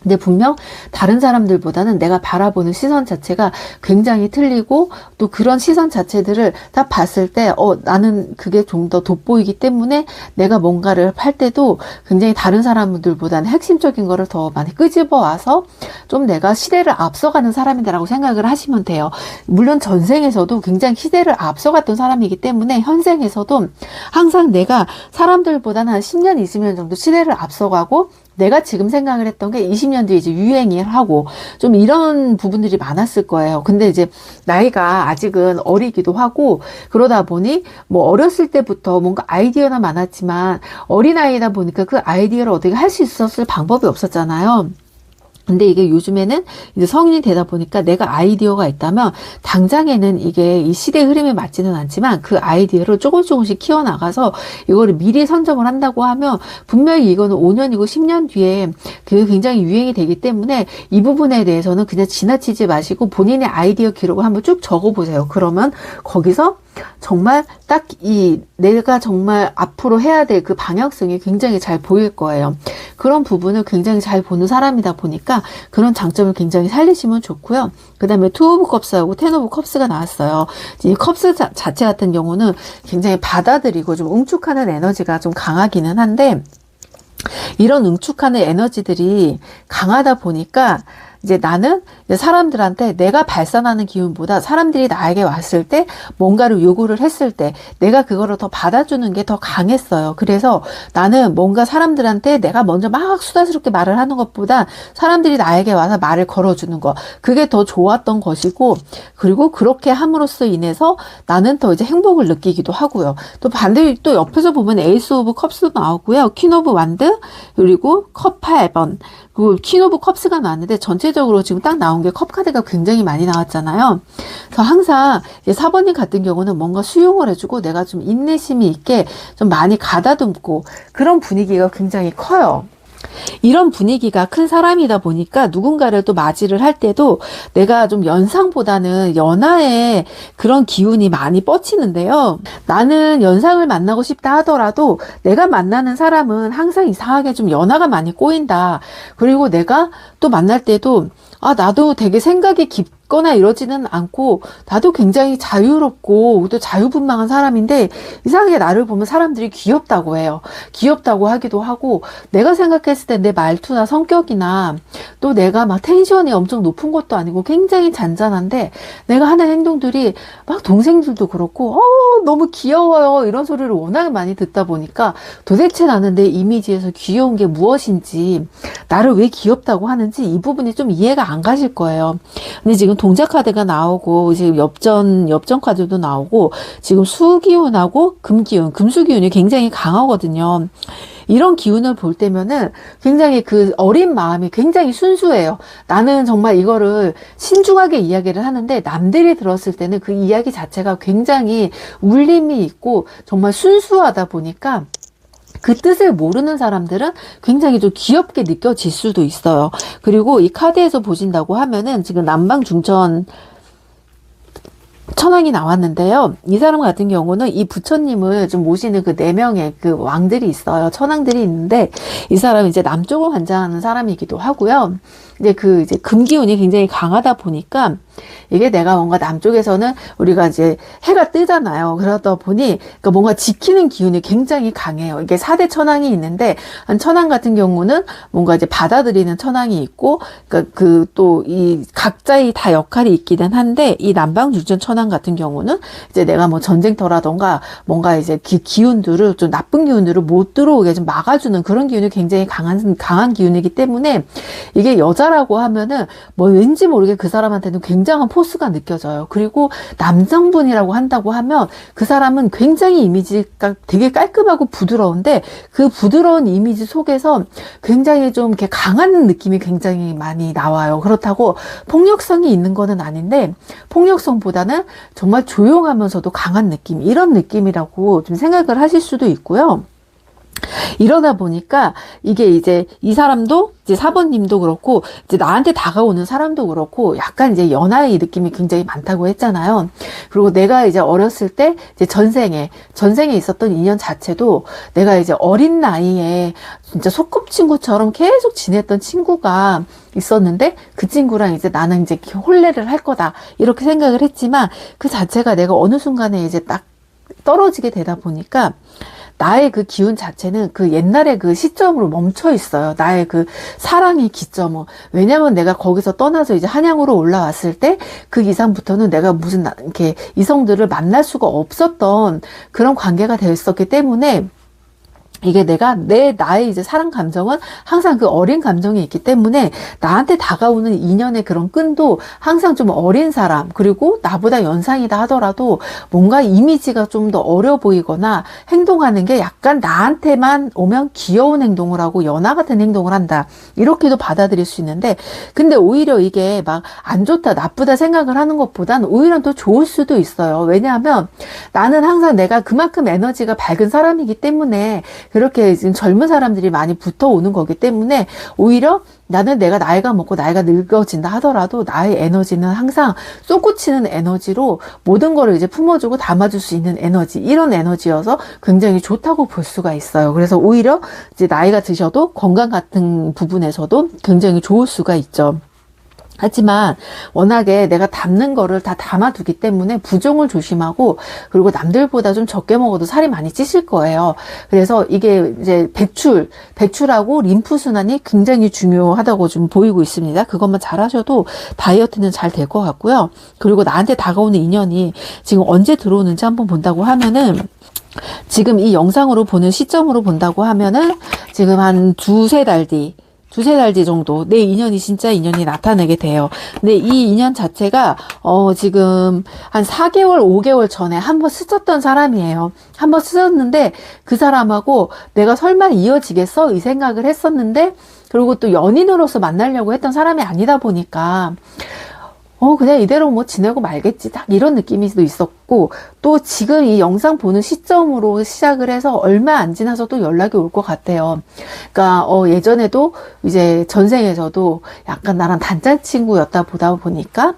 근데 분명 다른 사람들보다는 내가 바라보는 시선 자체가 굉장히 틀리고 또 그런 시선 자체들을 다 봤을 때 나는 그게 좀 더 돋보이기 때문에 내가 뭔가를 할 때도 굉장히 다른 사람들보다는 핵심적인 거를 더 많이 끄집어 와서 좀 내가 시대를 앞서가는 사람이다라고 생각을 하시면 돼요. 물론 전생에서도 굉장히 시대를 앞서갔던 사람이기 때문에 현생에서도 항상 내가 사람들보다는 한 10년, 20년 정도 시대를 앞서가고 내가 지금 생각을 했던 게 20년 뒤에 이제 유행을 하고 좀 이런 부분들이 많았을 거예요. 근데 이제 나이가 아직은 어리기도 하고 그러다 보니 뭐 어렸을 때부터 뭔가 아이디어는 많았지만 어린아이다 보니까 그 아이디어를 어떻게 할 수 있었을 방법이 없었잖아요. 근데 이게 요즘에는 이제 성인이 되다 보니까 내가 아이디어가 있다면 당장에는 이게 이 시대의 흐름에 맞지는 않지만 그 아이디어를 조금씩 키워나가서 이거를 미리 선점을 한다고 하면 분명히 이거는 5년이고 10년 뒤에 그게 굉장히 유행이 되기 때문에 이 부분에 대해서는 그냥 지나치지 마시고 본인의 아이디어 기록을 한번 쭉 적어보세요. 그러면 거기서 정말 딱 내가 정말 앞으로 해야 될 그 방향성이 굉장히 잘 보일 거예요. 그런 부분을 굉장히 잘 보는 사람이다 보니까 그런 장점을 굉장히 살리시면 좋고요. 그 다음에 투 오브 컵스하고 텐 오브 컵스가 나왔어요. 이 컵스 자체 같은 경우는 굉장히 받아들이고 좀 응축하는 에너지가 좀 강하기는 한데 이런 응축하는 에너지들이 강하다 보니까 이제 나는 이제 사람들한테 내가 발산하는 기운보다 사람들이 나에게 왔을 때 뭔가를 요구를 했을 때 내가 그거를 더 받아주는 게 더 강했어요. 그래서 나는 뭔가 사람들한테 내가 먼저 막 수다스럽게 말을 하는 것보다 사람들이 나에게 와서 말을 걸어주는 거, 그게 더 좋았던 것이고, 그리고 그렇게 함으로써 인해서 나는 더 이제 행복을 느끼기도 하고요. 또 반대로 또 옆에서 보면 에이스 오브 컵스도 나오고요. 퀸 오브 완드, 그리고 컵 8번, 그리고 퀸 오브 컵스가 나왔는데 전체적으로 지금 딱 나온 게 컵 카드가 굉장히 많이 나왔잖아요. 그래서 항상 이제 4번님 같은 경우는 뭔가 수용을 해주고 내가 좀 인내심이 있게 좀 많이 가다듬고 그런 분위기가 굉장히 커요. 이런 분위기가 큰 사람이다 보니까 누군가를 또 맞이를 할 때도 내가 좀 연상보다는 연하의 그런 기운이 많이 뻗치는데요. 나는 연상을 만나고 싶다 하더라도 내가 만나는 사람은 항상 이상하게 좀 연하가 많이 꼬인다. 그리고 내가 또 만날 때도 나도 되게 생각이 깊거나 이러지는 않고 나도 굉장히 자유롭고 또 자유분방한 사람인데 이상하게 나를 보면 사람들이 귀엽다고 해요. 귀엽다고 하기도 하고 내가 생각했을 때 내 말투나 성격이나 또 내가 막 텐션이 엄청 높은 것도 아니고 굉장히 잔잔한데 내가 하는 행동들이 막 동생들도 그렇고 너무 귀여워요 이런 소리를 워낙 많이 듣다 보니까 도대체 나는 내 이미지에서 귀여운 게 무엇인지 나를 왜 귀엽다고 하는지 이 부분이 좀 이해가 안 가실 거예요. 근데 지금 동작 카드가 나오고 지금 엽전 카드도 나오고 지금 수기운하고 금기운, 금수기운이 굉장히 강하거든요. 이런 기운을 볼 때면은 굉장히 그 어린 마음이 굉장히 순수해요. 나는 정말 이거를 신중하게 이야기를 하는데 남들이 들었을 때는 그 이야기 자체가 굉장히 울림이 있고 정말 순수하다 보니까 그 뜻을 모르는 사람들은 굉장히 좀 귀엽게 느껴질 수도 있어요. 그리고 이 카드에서 보신다고 하면은 지금 남방중천 천왕이 나왔는데요. 이 사람 같은 경우는 이 부처님을 좀 모시는 그 4명의 그 왕들이 있어요. 천왕들이 있는데 이 사람은 이제 남쪽을 관장하는 사람이기도 하고요. 이제 금기운이 굉장히 강하다 보니까 이게 내가 뭔가 남쪽에서는 우리가 이제 해가 뜨잖아요. 그러다 보니 그러니까 뭔가 지키는 기운이 굉장히 강해요. 이게 4대 천왕이 있는데 한 천왕 같은 경우는 뭔가 이제 받아들이는 천왕이 있고 그러니까 그 또 이 각자의 다 역할이 있기는 한데 이 남방중천 천왕 같은 경우는 이제 내가 뭐 전쟁터라던가 뭔가 이제 기운들을 좀 나쁜 기운들을 못 들어오게 좀 막아주는 그런 기운이 굉장히 강한 기운이기 때문에 이게 여자라고 하면은 뭐 왠지 모르게 그 사람한테는 굉장한 포스가 느껴져요. 그리고 남성분이라고 한다고 하면 그 사람은 굉장히 이미지가 되게 깔끔하고 부드러운데 그 부드러운 이미지 속에서 굉장히 좀 이렇게 강한 느낌이 굉장히 많이 나와요. 그렇다고 폭력성이 있는 거는 아닌데 폭력성보다는 정말 조용하면서도 강한 느낌, 이런 느낌이라고 좀 생각을 하실 수도 있고요. 이러다 보니까 이게 이제 이 사람도 이제 4번님도 그렇고 이제 나한테 다가오는 사람도 그렇고 약간 이제 연하의 느낌이 굉장히 많다고 했잖아요. 그리고 내가 이제 어렸을 때 이제 전생에 있었던 인연 자체도 내가 이제 어린 나이에 진짜 소꿉친구처럼 계속 지냈던 친구가 있었는데 그 친구랑 이제 나는 이제 혼례를 할 거다 이렇게 생각을 했지만 그 자체가 내가 어느 순간에 이제 딱 떨어지게 되다 보니까 나의 그 기운 자체는 그 옛날의 그 시점으로 멈춰 있어요. 나의 그 사랑의 기점은. 왜냐면 내가 거기서 떠나서 이제 한양으로 올라왔을 때 그 이상부터는 내가 무슨 이렇게 이성들을 만날 수가 없었던 그런 관계가 되었었기 때문에 이게 나의 이제 사랑 감정은 항상 그 어린 감정이 있기 때문에 나한테 다가오는 인연의 그런 끈도 항상 좀 어린 사람, 그리고 나보다 연상이다 하더라도 뭔가 이미지가 좀 더 어려 보이거나 행동하는 게 약간 나한테만 오면 귀여운 행동을 하고 연하 같은 행동을 한다. 이렇게도 받아들일 수 있는데, 근데 오히려 이게 막 안 좋다, 나쁘다 생각을 하는 것보단 오히려 더 좋을 수도 있어요. 왜냐하면 나는 항상 내가 그만큼 에너지가 밝은 사람이기 때문에 그렇게 지금 젊은 사람들이 많이 붙어오는 거기 때문에 오히려 나는 내가 나이가 먹고 나이가 늙어진다 하더라도 나의 에너지는 항상 솟구치는 에너지로 모든 거를 이제 품어주고 담아줄 수 있는 에너지, 이런 에너지여서 굉장히 좋다고 볼 수가 있어요. 그래서 오히려 이제 나이가 드셔도 건강 같은 부분에서도 굉장히 좋을 수가 있죠. 하지만 워낙에 내가 담는 거를 다 담아두기 때문에 부종을 조심하고, 그리고 남들보다 좀 적게 먹어도 살이 많이 찌실 거예요. 그래서 이게 이제 배출하고 림프 순환이 굉장히 중요하다고 좀 보이고 있습니다. 그것만 잘 하셔도 다이어트는 잘 될 것 같고요. 그리고 나한테 다가오는 인연이 지금 언제 들어오는지 한번 본다고 하면은, 지금 이 영상으로 보는 시점으로 본다고 하면은 지금 한 두세 달 뒤 정도 내 인연이 진짜 인연이 나타나게 돼요. 근데 이 인연 자체가 지금 한 4개월, 5개월 전에 한번 스쳤던 사람이에요. 한번 스쳤는데 그 사람하고 내가 설마 이어지겠어? 이 생각을 했었는데, 그리고 또 연인으로서 만나려고 했던 사람이 아니다 보니까 그냥 이대로 뭐 지내고 말겠지. 딱 이런 느낌이 있었고, 또 지금 이 영상 보는 시점으로 시작을 해서 얼마 안 지나서 또 연락이 올 것 같아요. 그러니까, 예전에도 이제 전생에서도 약간 나랑 단짝 친구였다 보다 보니까,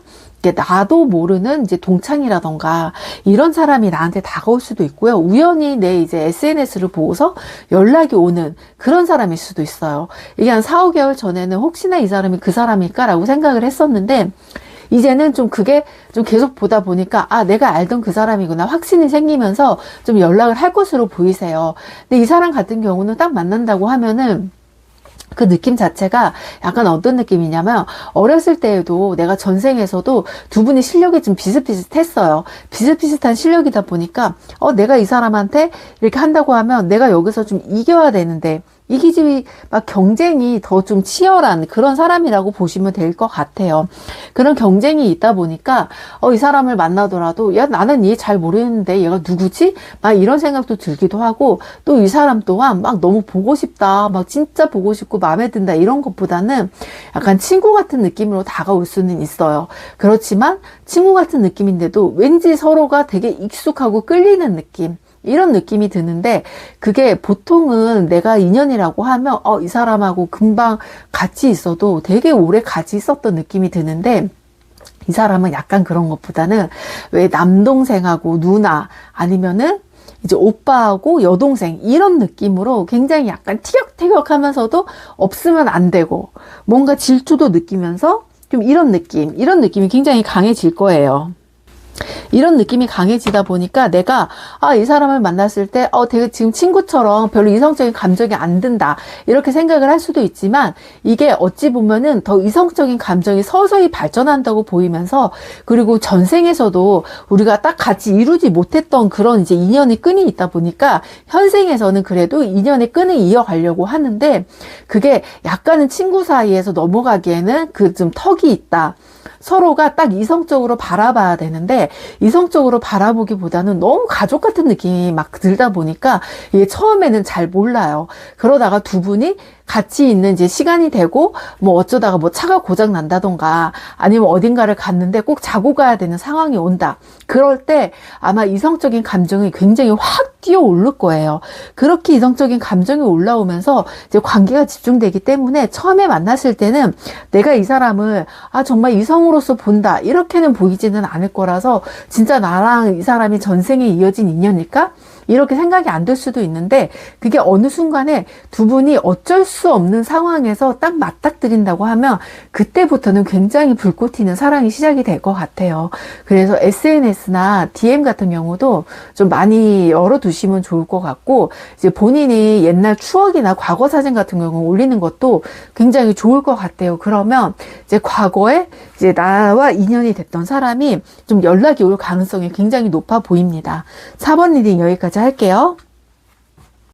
나도 모르는 이제 동창이라던가 이런 사람이 나한테 다가올 수도 있고요. 우연히 내 이제 SNS를 보고서 연락이 오는 그런 사람일 수도 있어요. 이게 한 4, 5개월 전에는 혹시나 이 사람이 그 사람일까라고 생각을 했었는데, 이제는 좀 그게 좀 계속 보다 보니까 내가 알던 그 사람이구나 확신이 생기면서 좀 연락을 할 것으로 보이세요. 근데 이 사람 같은 경우는 딱 만난다고 하면은 그 느낌 자체가 약간 어떤 느낌이냐면, 어렸을 때에도 내가 전생에서도 두 분이 실력이 좀 비슷비슷했어요. 비슷비슷한 실력이다 보니까 내가 이 사람한테 이렇게 한다고 하면 내가 여기서 좀 이겨야 되는데, 이기지 막 경쟁이 더 좀 치열한 그런 사람이라고 보시면 될 것 같아요. 그런 경쟁이 있다 보니까 이 사람을 만나더라도 야 나는 얘 잘 모르겠는데 얘가 누구지? 막 이런 생각도 들기도 하고, 또 이 사람 또한 막 너무 보고 싶다, 막 진짜 보고 싶고 마음에 든다 이런 것보다는 약간 친구 같은 느낌으로 다가올 수는 있어요. 그렇지만 친구 같은 느낌인데도 왠지 서로가 되게 익숙하고 끌리는 느낌, 이런 느낌이 드는데, 그게 보통은 내가 인연이라고 하면 이 사람하고 금방 같이 있어도 되게 오래 같이 있었던 느낌이 드는데, 이 사람은 약간 그런 것보다는 왜 남동생하고 누나, 아니면은 이제 오빠하고 여동생 이런 느낌으로 굉장히 약간 티격태격하면서도 없으면 안 되고 뭔가 질투도 느끼면서 좀 이런 느낌이 굉장히 강해질 거예요. 이런 느낌이 강해지다 보니까 내가 이 사람을 만났을 때 되게 지금 친구처럼 별로 이성적인 감정이 안 든다 이렇게 생각을 할 수도 있지만, 이게 어찌 보면은 더 이성적인 감정이 서서히 발전한다고 보이면서, 그리고 전생에서도 우리가 딱 같이 이루지 못했던 그런 이제 인연의 끈이 있다 보니까 현생에서는 그래도 인연의 끈을 이어가려고 하는데, 그게 약간은 친구 사이에서 넘어가기에는 그 좀 턱이 있다. 서로가 딱 이성적으로 바라봐야 되는데, 이성적으로 바라보기보다는 너무 가족 같은 느낌이 막 들다 보니까 이게 처음에는 잘 몰라요. 그러다가 두 분이 같이 있는 이제 시간이 되고, 뭐 어쩌다가 뭐 차가 고장 난다던가 아니면 어딘가를 갔는데 꼭 자고 가야 되는 상황이 온다. 그럴 때 아마 이성적인 감정이 굉장히 확 뛰어 오를 거예요. 그렇게 이성적인 감정이 올라오면서 이제 관계가 집중되기 때문에 처음에 만났을 때는 내가 이 사람을 정말 이성으로서 본다 이렇게는 보이지는 않을 거라서, 진짜 나랑 이 사람이 전생에 이어진 인연일까? 이렇게 생각이 안 들 수도 있는데, 그게 어느 순간에 두 분이 어쩔 수 없는 상황에서 딱 맞닥뜨린다고 하면 그때부터는 굉장히 불꽃 튀는 사랑이 시작이 될 것 같아요. 그래서 SNS나 DM 같은 경우도 좀 많이 열어두시면 좋을 것 같고, 이제 본인이 옛날 추억이나 과거 사진 같은 경우 올리는 것도 굉장히 좋을 것 같아요. 그러면 이제 과거에 이제 나와 인연이 됐던 사람이 좀 연락이 올 가능성이 굉장히 높아 보입니다. 4번 리딩 여기까지 할게요.